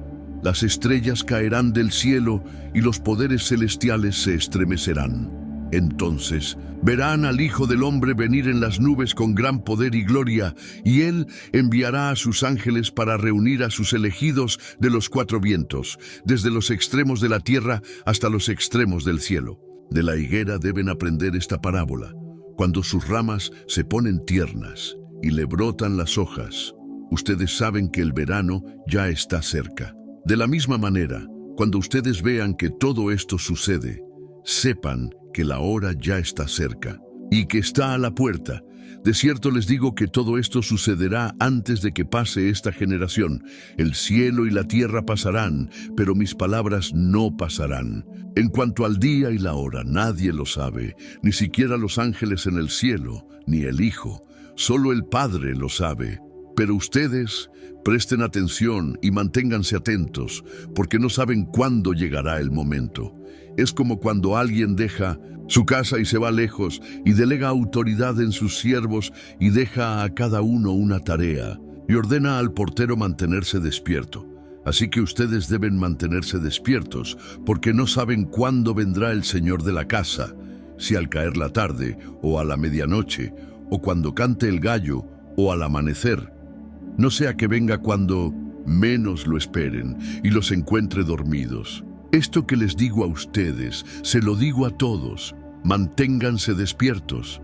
Las estrellas caerán del cielo y los poderes celestiales se estremecerán. Entonces verán al Hijo del Hombre venir en las nubes con gran poder y gloria, y Él enviará a sus ángeles para reunir a sus elegidos de los cuatro vientos, desde los extremos de la tierra hasta los extremos del cielo. De la higuera deben aprender esta parábola. Cuando sus ramas se ponen tiernas y le brotan las hojas, ustedes saben que el verano ya está cerca. De la misma manera, cuando ustedes vean que todo esto sucede, sepan que la hora ya está cerca y que está a la puerta. De cierto les digo que todo esto sucederá antes de que pase esta generación. El cielo y la tierra pasarán, pero mis palabras no pasarán. En cuanto al día y la hora, nadie lo sabe, ni siquiera los ángeles en el cielo, ni el Hijo. Solo el Padre lo sabe. Pero ustedes presten atención y manténganse atentos, porque no saben cuándo llegará el momento. Es como cuando alguien deja su casa y se va lejos y delega autoridad en sus siervos y deja a cada uno una tarea y ordena al portero mantenerse despierto. Así que ustedes deben mantenerse despiertos, porque no saben cuándo vendrá el Señor de la casa, si al caer la tarde o a la medianoche, o cuando cante el gallo o al amanecer. No sea que venga cuando menos lo esperen y los encuentre dormidos. Esto que les digo a ustedes, se lo digo a todos. Manténganse despiertos.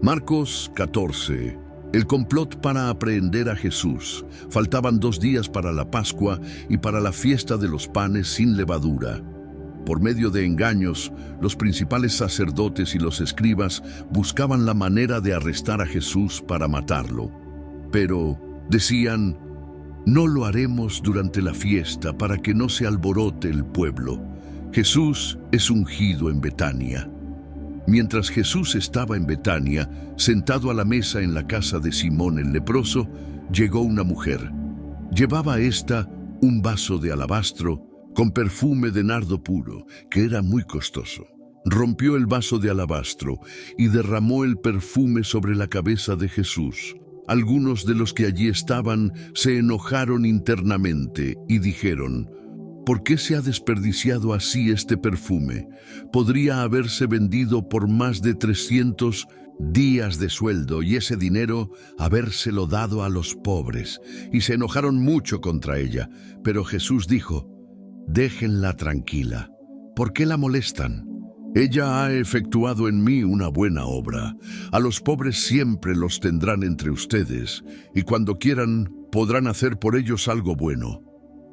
Marcos 14. El complot para aprehender a Jesús. Faltaban 2 días para la Pascua y para la fiesta de los panes sin levadura. Por medio de engaños, los principales sacerdotes y los escribas buscaban la manera de arrestar a Jesús para matarlo. Pero decían, no lo haremos durante la fiesta para que no se alborote el pueblo. Jesús es ungido en Betania. Mientras Jesús estaba en Betania, sentado a la mesa en la casa de Simón el leproso, llegó una mujer. Llevaba esta un vaso de alabastro con perfume de nardo puro, que era muy costoso. Rompió el vaso de alabastro y derramó el perfume sobre la cabeza de Jesús. Algunos de los que allí estaban se enojaron internamente y dijeron, ¿por qué se ha desperdiciado así este perfume? Podría haberse vendido por más de 300 días de sueldo y ese dinero habérselo dado a los pobres. Y se enojaron mucho contra ella. Pero Jesús dijo, déjenla tranquila. ¿Por qué la molestan? Ella ha efectuado en mí una buena obra. A los pobres siempre los tendrán entre ustedes, y cuando quieran podrán hacer por ellos algo bueno.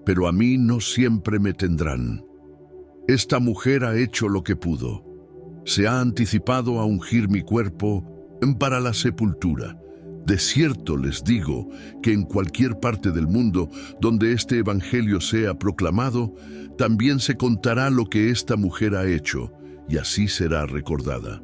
Pero a mí no siempre me tendrán. Esta mujer ha hecho lo que pudo. Se ha anticipado a ungir mi cuerpo para la sepultura. De cierto les digo que en cualquier parte del mundo donde este evangelio sea proclamado, también se contará lo que esta mujer ha hecho, y así será recordada.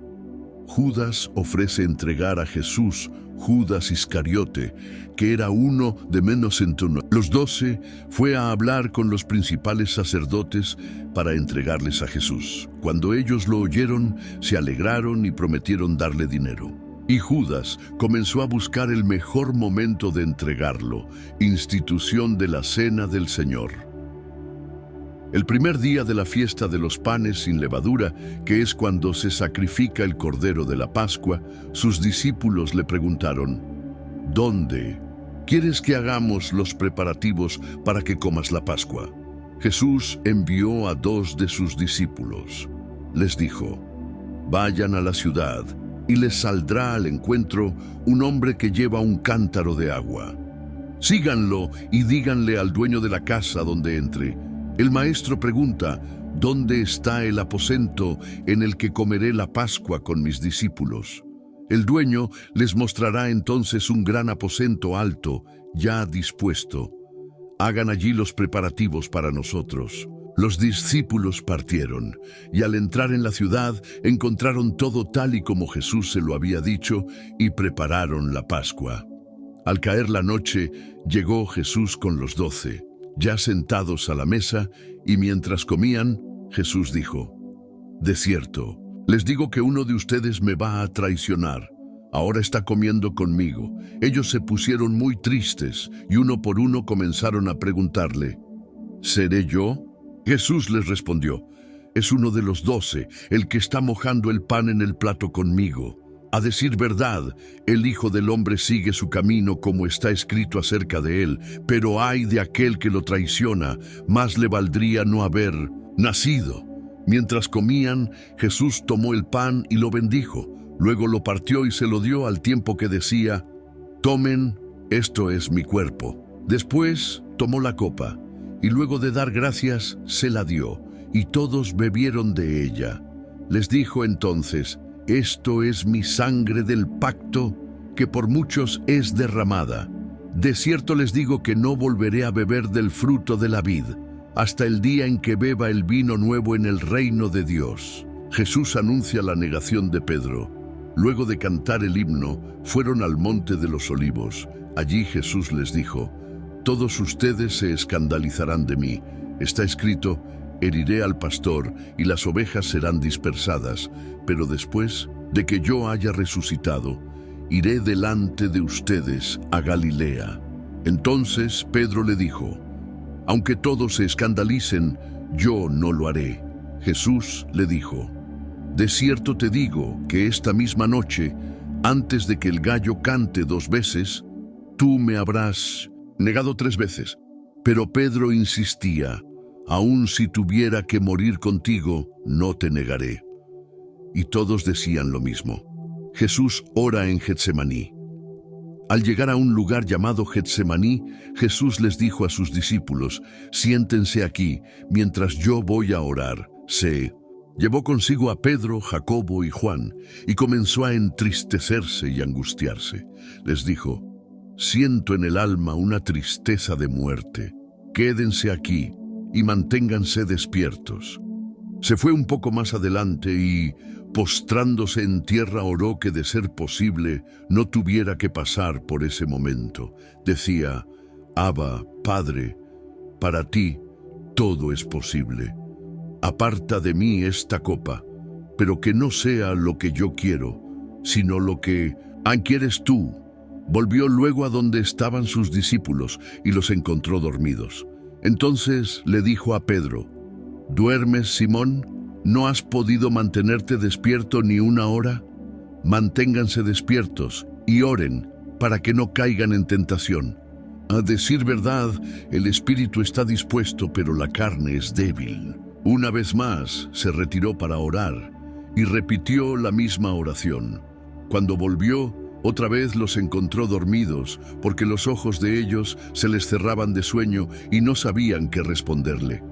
Judas ofrece entregar a Jesús. Judas Iscariote, que era uno de menos entre los 12, fue a hablar con los principales sacerdotes para entregarles a Jesús. Cuando ellos lo oyeron, se alegraron y prometieron darle dinero. Y Judas comenzó a buscar el mejor momento de entregarlo, institución de la Cena del Señor. El primer día de la fiesta de los panes sin levadura, que es cuando se sacrifica el cordero de la Pascua, sus discípulos le preguntaron, ¿dónde quieres que hagamos los preparativos para que comas la Pascua? Jesús envió a 2 de sus discípulos. Les dijo, vayan a la ciudad y les saldrá al encuentro un hombre que lleva un cántaro de agua. Síganlo y díganle al dueño de la casa donde entre, el maestro pregunta, ¿dónde está el aposento en el que comeré la Pascua con mis discípulos? El dueño les mostrará entonces un gran aposento alto, ya dispuesto. Hagan allí los preparativos para nosotros. Los discípulos partieron, y al entrar en la ciudad encontraron todo tal y como Jesús se lo había dicho, y prepararon la Pascua. Al caer la noche, llegó Jesús con los 12, ya sentados a la mesa, y mientras comían, Jesús dijo: De cierto, les digo que uno de ustedes me va a traicionar. Ahora está comiendo conmigo. Ellos se pusieron muy tristes, y uno por uno comenzaron a preguntarle: ¿Seré yo? Jesús les respondió: Es uno de los 12, el que está mojando el pan en el plato conmigo. A decir verdad, el Hijo del Hombre sigue su camino como está escrito acerca de él, pero ay de aquel que lo traiciona, más le valdría no haber nacido. Mientras comían, Jesús tomó el pan y lo bendijo. Luego lo partió y se lo dio al tiempo que decía: Tomen, esto es mi cuerpo. Después tomó la copa, y luego de dar gracias, se la dio, y todos bebieron de ella. Les dijo entonces: Esto es mi sangre del pacto, que por muchos es derramada. De cierto les digo que no volveré a beber del fruto de la vid, hasta el día en que beba el vino nuevo en el reino de Dios. Jesús anuncia la negación de Pedro. Luego de cantar el himno, fueron al monte de los Olivos. Allí Jesús les dijo: Todos ustedes se escandalizarán de mí. Está escrito: Heriré al pastor y las ovejas serán dispersadas, pero después de que yo haya resucitado, iré delante de ustedes a Galilea. Entonces Pedro le dijo: Aunque todos se escandalicen, yo no lo haré. Jesús le dijo: De cierto te digo que esta misma noche, antes de que el gallo cante 2 veces, tú me habrás negado 3 veces. Pero Pedro insistía: Aun si tuviera que morir contigo, no te negaré. Y todos decían lo mismo. Jesús ora en Getsemaní. Al llegar a un lugar llamado Getsemaní, Jesús les dijo a sus discípulos: Siéntense aquí, mientras yo voy a orar. Se llevó consigo a Pedro, Jacobo y Juan, y comenzó a entristecerse y angustiarse. Les dijo: Siento en el alma una tristeza de muerte. Quédense aquí y manténganse despiertos. Se fue un poco más adelante y, postrándose en tierra, oró que de ser posible no tuviera que pasar por ese momento. Decía: Abba, Padre, para ti todo es posible. Aparta de mí esta copa, pero que no sea lo que yo quiero, sino lo que quieres tú. Volvió luego a donde estaban sus discípulos y los encontró dormidos. Entonces le dijo a Pedro: ¿Duermes, Simón? ¿No has podido mantenerte despierto ni 1 hora? Manténganse despiertos y oren para que no caigan en tentación. A decir verdad, el espíritu está dispuesto, pero la carne es débil. Una vez más se retiró para orar y repitió la misma oración. Cuando volvió, otra vez los encontró dormidos, porque los ojos de ellos se les cerraban de sueño y no sabían qué responderle.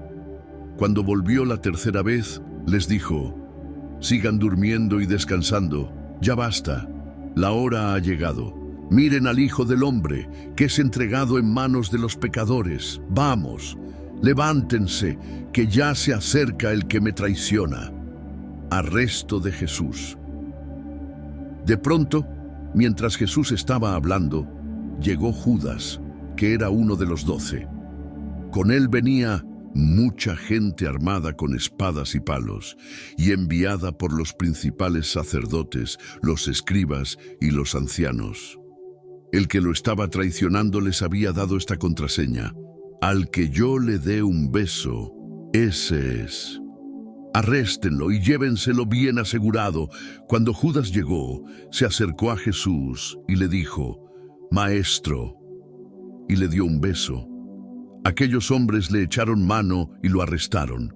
Cuando volvió la tercera vez, les dijo: Sigan durmiendo y descansando, ya basta, la hora ha llegado. Miren al Hijo del Hombre, que es entregado en manos de los pecadores. Vamos, levántense, que ya se acerca el que me traiciona. Arresto de Jesús. De pronto, mientras Jesús estaba hablando, llegó Judas, que era uno de los 12. Con él venía mucha gente armada con espadas y palos, y enviada por los principales sacerdotes, los escribas y los ancianos. El que lo estaba traicionando les había dado esta contraseña: Al que yo le dé un beso, ese es. Arréstenlo y llévenselo bien asegurado. Cuando Judas llegó, se acercó a Jesús y le dijo: Maestro, y le dio un beso. Aquellos hombres le echaron mano y lo arrestaron,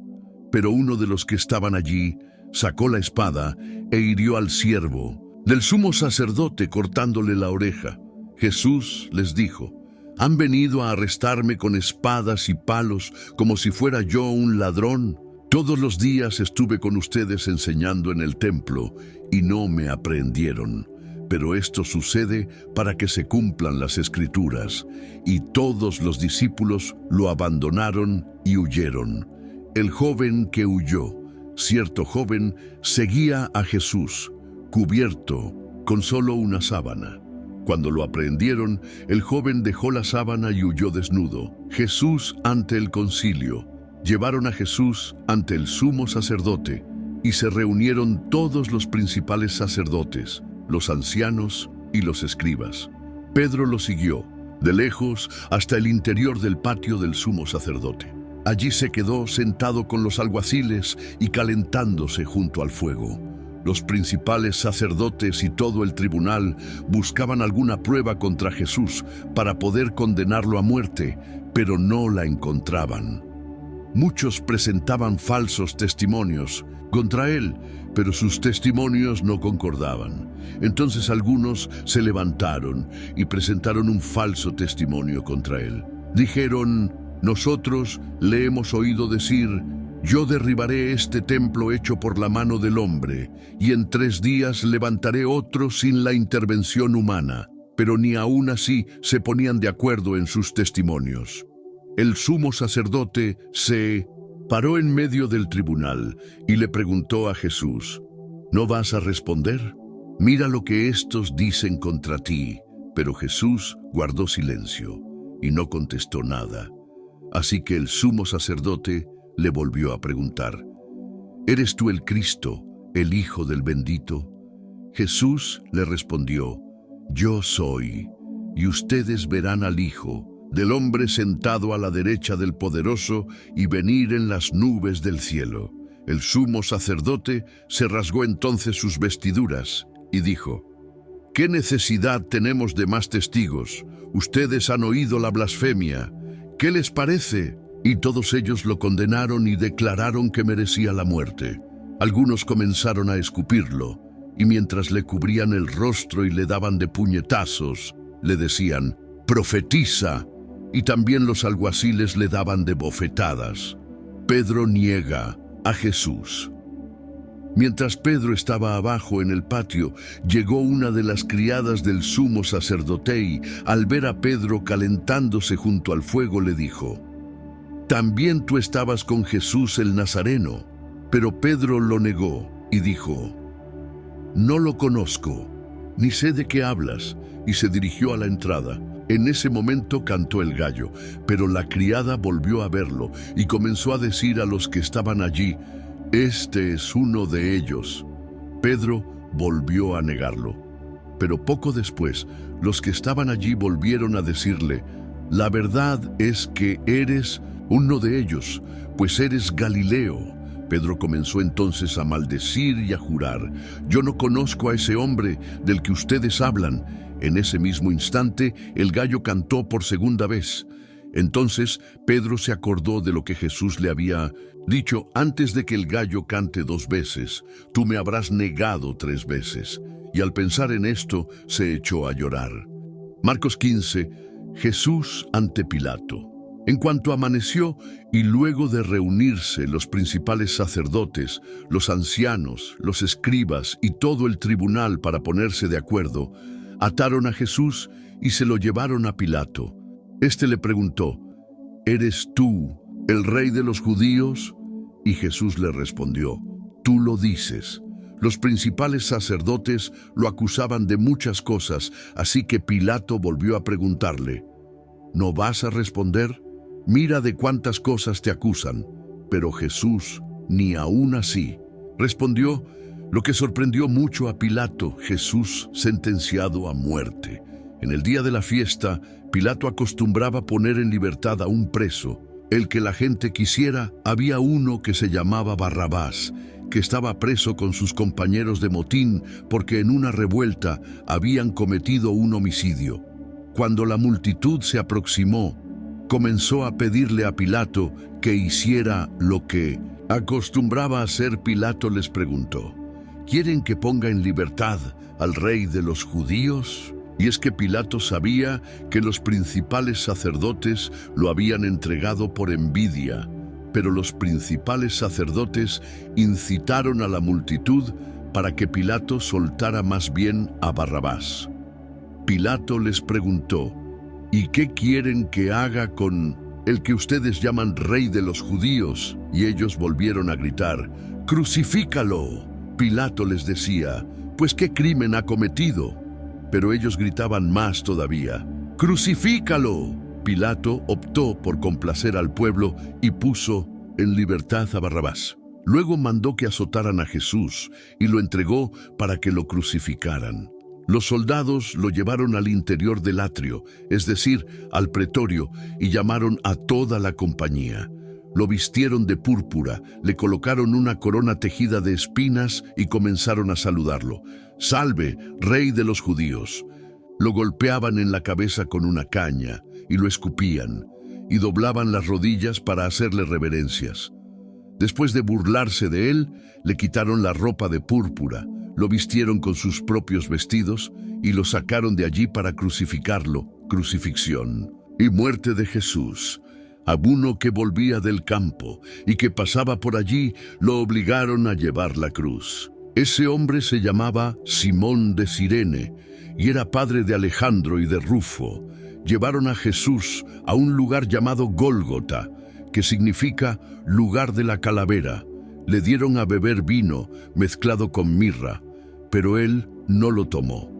pero uno de los que estaban allí sacó la espada e hirió al siervo del sumo sacerdote, cortándole la oreja. Jesús les dijo: ¿Han venido a arrestarme con espadas y palos como si fuera yo un ladrón? Todos los días estuve con ustedes enseñando en el templo y no me aprehendieron. Pero esto sucede para que se cumplan las Escrituras. Y todos los discípulos lo abandonaron y huyeron. El joven que huyó, cierto joven, seguía a Jesús, cubierto con solo una sábana. Cuando lo aprehendieron, el joven dejó la sábana y huyó desnudo. Jesús ante el concilio. Llevaron a Jesús ante el sumo sacerdote y se reunieron todos los principales sacerdotes, los ancianos y los escribas. Pedro lo siguió, de lejos hasta el interior del patio del sumo sacerdote. Allí se quedó sentado con los alguaciles y calentándose junto al fuego. Los principales sacerdotes y todo el tribunal buscaban alguna prueba contra Jesús para poder condenarlo a muerte, pero no la encontraban. Muchos presentaban falsos testimonios contra él, pero sus testimonios no concordaban. Entonces algunos se levantaron y presentaron un falso testimonio contra él. Dijeron: nosotros le hemos oído decir: yo derribaré este templo hecho por la mano del hombre, y en 3 días levantaré otro sin la intervención humana. Pero ni aún así se ponían de acuerdo en sus testimonios. El sumo sacerdote se paró en medio del tribunal y le preguntó a Jesús: ¿no vas a responder? Mira lo que estos dicen contra ti. Pero Jesús guardó silencio y no contestó nada. Así que el sumo sacerdote le volvió a preguntar: ¿eres tú el Cristo, el Hijo del Bendito? Jesús le respondió: yo soy, y ustedes verán al Hijo del Hombre sentado a la derecha del Poderoso y venir en las nubes del cielo. El sumo sacerdote se rasgó entonces sus vestiduras y dijo: ¿qué necesidad tenemos de más testigos? Ustedes han oído la blasfemia. ¿Qué les parece? Y todos ellos lo condenaron y declararon que merecía la muerte. Algunos comenzaron a escupirlo, y mientras le cubrían el rostro y le daban de puñetazos, le decían: profetiza. Y también los alguaciles le daban de bofetadas. Pedro niega a Jesús. Mientras Pedro estaba abajo en el patio, llegó una de las criadas del sumo sacerdote y, al ver a Pedro calentándose junto al fuego, le dijo: también tú estabas con Jesús el Nazareno. Pero Pedro lo negó y dijo: no lo conozco, ni sé de qué hablas, y se dirigió a la entrada. En ese momento cantó el gallo, pero la criada volvió a verlo y comenzó a decir a los que estaban allí: este es uno de ellos. Pedro volvió a negarlo. Pero poco después, los que estaban allí volvieron a decirle: la verdad es que eres uno de ellos, pues eres Galileo. Pedro comenzó entonces a maldecir y a jurar: yo no conozco a ese hombre del que ustedes hablan. En ese mismo instante, el gallo cantó por segunda vez. Entonces Pedro se acordó de lo que Jesús le había dicho: antes de que el gallo cante 2 veces, tú me habrás negado 3 veces. Y al pensar en esto, se echó a llorar. Marcos 15, Jesús ante Pilato. En cuanto amaneció, y luego de reunirse los principales sacerdotes, los ancianos, los escribas y todo el tribunal para ponerse de acuerdo, ataron a Jesús y se lo llevaron a Pilato. Este le preguntó: ¿eres tú el rey de los judíos? Y Jesús le respondió: tú lo dices. Los principales sacerdotes lo acusaban de muchas cosas, así que Pilato volvió a preguntarle: ¿no vas a responder? Mira de cuántas cosas te acusan. Pero Jesús ni aún así respondió, lo que sorprendió mucho a Pilato: Jesús sentenciado a muerte. En el día de la fiesta, Pilato acostumbraba poner en libertad a un preso, el que la gente quisiera. Había uno que se llamaba Barrabás, que estaba preso con sus compañeros de motín porque en una revuelta habían cometido un homicidio. Cuando la multitud se aproximó, comenzó a pedirle a Pilato que hiciera lo que acostumbraba hacer. Pilato les preguntó: ¿quieren que ponga en libertad al rey de los judíos? Y es que Pilato sabía que los principales sacerdotes lo habían entregado por envidia. Pero los principales sacerdotes incitaron a la multitud para que Pilato soltara más bien a Barrabás. Pilato les preguntó: ¿y qué quieren que haga con el que ustedes llaman rey de los judíos? Y ellos volvieron a gritar: ¡crucifícalo! Pilato les decía: ¿pues qué crimen ha cometido? Pero ellos gritaban más todavía: ¡crucifícalo! Pilato optó por complacer al pueblo y puso en libertad a Barrabás. Luego mandó que azotaran a Jesús y lo entregó para que lo crucificaran. Los soldados lo llevaron al interior del atrio, es decir, al pretorio, y llamaron a toda la compañía. Lo vistieron de púrpura, le colocaron una corona tejida de espinas y comenzaron a saludarlo: ¡Salve, rey de los judíos! Lo golpeaban en la cabeza con una caña y lo escupían, y doblaban las rodillas para hacerle reverencias. Después de burlarse de él, le quitaron la ropa de púrpura, lo vistieron con sus propios vestidos y lo sacaron de allí para crucificarlo. Crucifixión y muerte de Jesús. A uno que volvía del campo y que pasaba por allí, lo obligaron a llevar la cruz. Ese hombre se llamaba Simón de Cirene y era padre de Alejandro y de Rufo. Llevaron a Jesús a un lugar llamado Gólgota, que significa lugar de la calavera. Le dieron a beber vino mezclado con mirra, pero él no lo tomó.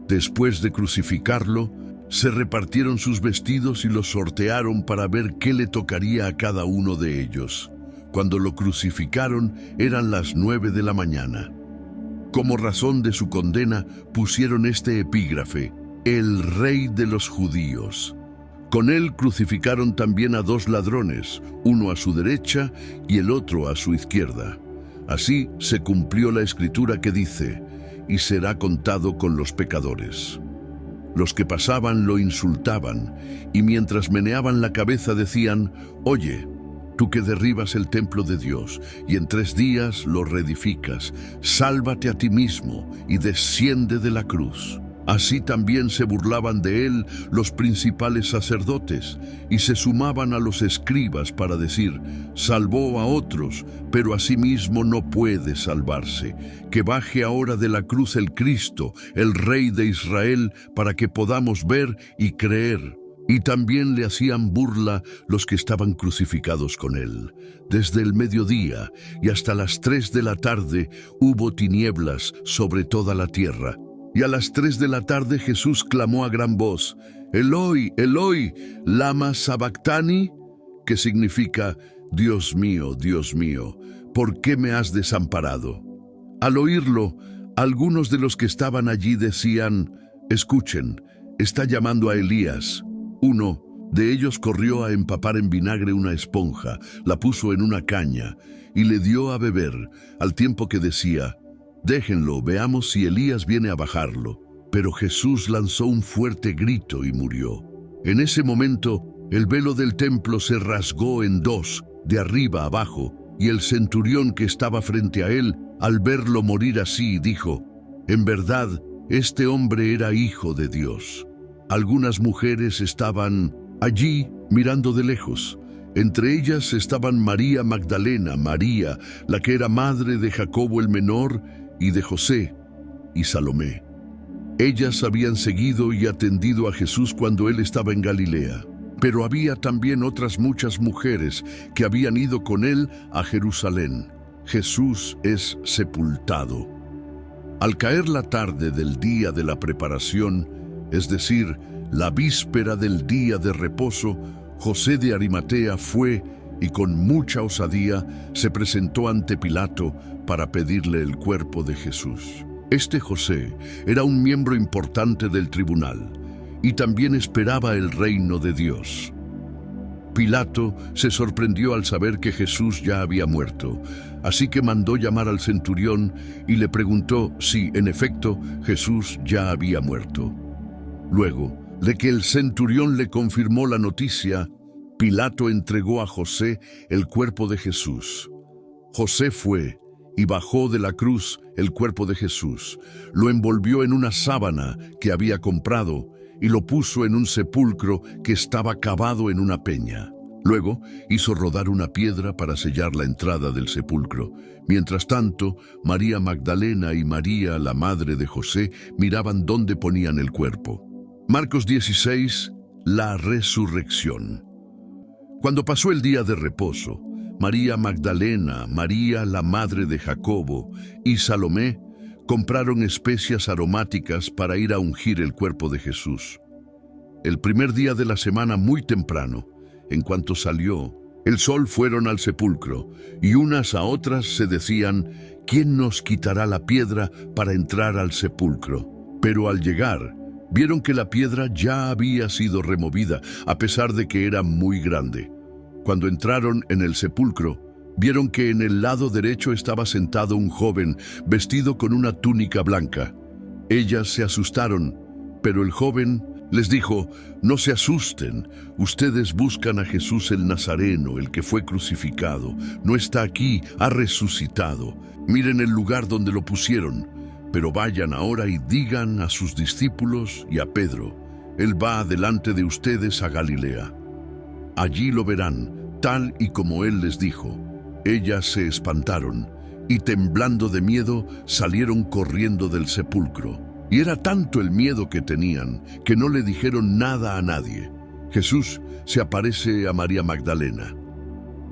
Después de crucificarlo, se repartieron sus vestidos y los sortearon para ver qué le tocaría a cada uno de ellos. Cuando lo crucificaron, eran las 9 de la mañana. Como razón de su condena, pusieron este epígrafe: el rey de los judíos. Con él crucificaron también a 2 ladrones, uno a su derecha y el otro a su izquierda. Así se cumplió la escritura que dice: y será contado con los pecadores. Los que pasaban lo insultaban, y mientras meneaban la cabeza decían: oye, tú que derribas el templo de Dios y en 3 días lo reedificas, sálvate a ti mismo y desciende de la cruz. Así también se burlaban de él los principales sacerdotes y se sumaban a los escribas para decir: salvó a otros, pero a sí mismo no puede salvarse. Que baje ahora de la cruz el Cristo, el Rey de Israel, para que podamos ver y creer. Y también le hacían burla los que estaban crucificados con él. Desde el mediodía y hasta las 3 de la tarde hubo tinieblas sobre toda la tierra. Y a las 3 de la tarde Jesús clamó a gran voz: Eloi, Eloi, lama sabactani, que significa: Dios mío, ¿por qué me has desamparado? Al oírlo, algunos de los que estaban allí decían: escuchen, está llamando a Elías. Uno de ellos corrió a empapar en vinagre una esponja, la puso en una caña y le dio a beber, al tiempo que decía: déjenlo, veamos si Elías viene a bajarlo. Pero Jesús lanzó un fuerte grito y murió. En ese momento, el velo del templo se rasgó en 2, de arriba a abajo, y el centurión que estaba frente a él, al verlo morir así, dijo: en verdad, este hombre era hijo de Dios. Algunas mujeres estaban allí mirando de lejos. Entre ellas estaban María Magdalena, María, la que era madre de Jacobo el menor, y de José, y Salomé. Ellas habían seguido y atendido a Jesús cuando él estaba en Galilea. Pero había también otras muchas mujeres que habían ido con él a Jerusalén. Jesús es sepultado. Al caer la tarde del día de la preparación, es decir, la víspera del día de reposo, José de Arimatea fue y con mucha osadía se presentó ante Pilato para pedirle el cuerpo de Jesús. Este José era un miembro importante del tribunal y también esperaba el reino de Dios. Pilato se sorprendió al saber que Jesús ya había muerto, así que mandó llamar al centurión y le preguntó si, en efecto, Jesús ya había muerto. Luego de que el centurión le confirmó la noticia, Pilato entregó a José el cuerpo de Jesús. José fue y bajó de la cruz el cuerpo de Jesús, lo envolvió en una sábana que había comprado y lo puso en un sepulcro que estaba cavado en una peña. Luego hizo rodar una piedra para sellar la entrada del sepulcro. Mientras tanto, María Magdalena y María, la madre de José, miraban dónde ponían el cuerpo. Marcos 16, la resurrección. Cuando pasó el día de reposo, María Magdalena, María, la madre de Jacobo, y Salomé compraron especias aromáticas para ir a ungir el cuerpo de Jesús. El primer día de la semana, muy temprano, en cuanto salió el sol, fueron al sepulcro, y unas a otras se decían: ¿quién nos quitará la piedra para entrar al sepulcro? Pero al llegar, vieron que la piedra ya había sido removida, a pesar de que era muy grande. Cuando entraron en el sepulcro, vieron que en el lado derecho estaba sentado un joven vestido con una túnica blanca. Ellas se asustaron, pero el joven les dijo: no se asusten, ustedes buscan a Jesús el Nazareno, el que fue crucificado. No está aquí, ha resucitado. Miren el lugar donde lo pusieron. Pero vayan ahora y digan a sus discípulos y a Pedro: él va delante de ustedes a Galilea. Allí lo verán, tal y como él les dijo. Ellas se espantaron y, temblando de miedo, salieron corriendo del sepulcro. Y era tanto el miedo que tenían que no le dijeron nada a nadie. Jesús se aparece a María Magdalena.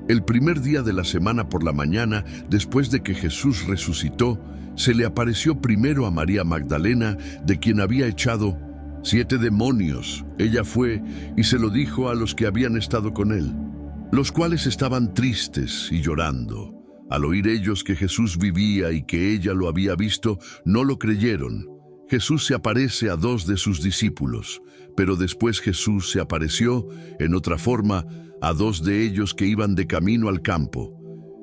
El primer día de la semana por la mañana, después de que Jesús resucitó, se le apareció primero a María Magdalena, de quien había echado 7 demonios. Ella fue y se lo dijo a los que habían estado con él, los cuales estaban tristes y llorando. Al oír ellos que Jesús vivía y que ella lo había visto, no lo creyeron. Jesús se aparece a 2 de sus discípulos, pero después Jesús se apareció, en otra forma, a 2 de ellos que iban de camino al campo.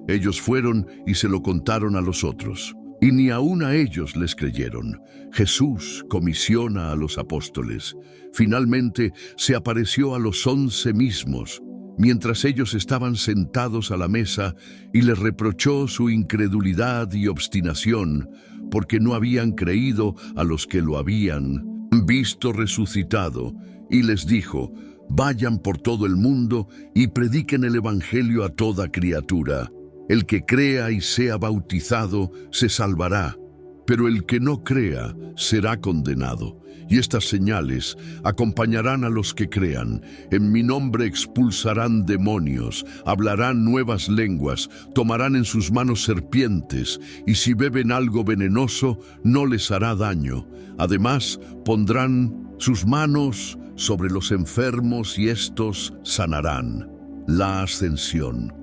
Ellos fueron y se lo contaron a los otros, y ni aun a ellos les creyeron. Jesús comisiona a los apóstoles. Finalmente se apareció a los 11 mismos, mientras ellos estaban sentados a la mesa, y les reprochó su incredulidad y obstinación, porque no habían creído a los que lo habían visto resucitado, y les dijo: vayan por todo el mundo y prediquen el evangelio a toda criatura. El que crea y sea bautizado se salvará, pero el que no crea será condenado. Y estas señales acompañarán a los que crean. En mi nombre expulsarán demonios, hablarán nuevas lenguas, tomarán en sus manos serpientes, y si beben algo venenoso no les hará daño. Además, pondrán sus manos sobre los enfermos y estos sanarán. La ascensión.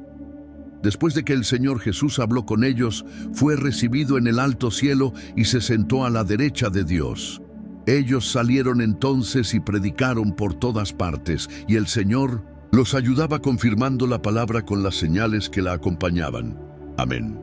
Después de que el Señor Jesús habló con ellos, fue recibido en el alto cielo y se sentó a la derecha de Dios. Ellos salieron entonces y predicaron por todas partes, y el Señor los ayudaba confirmando la palabra con las señales que la acompañaban. Amén.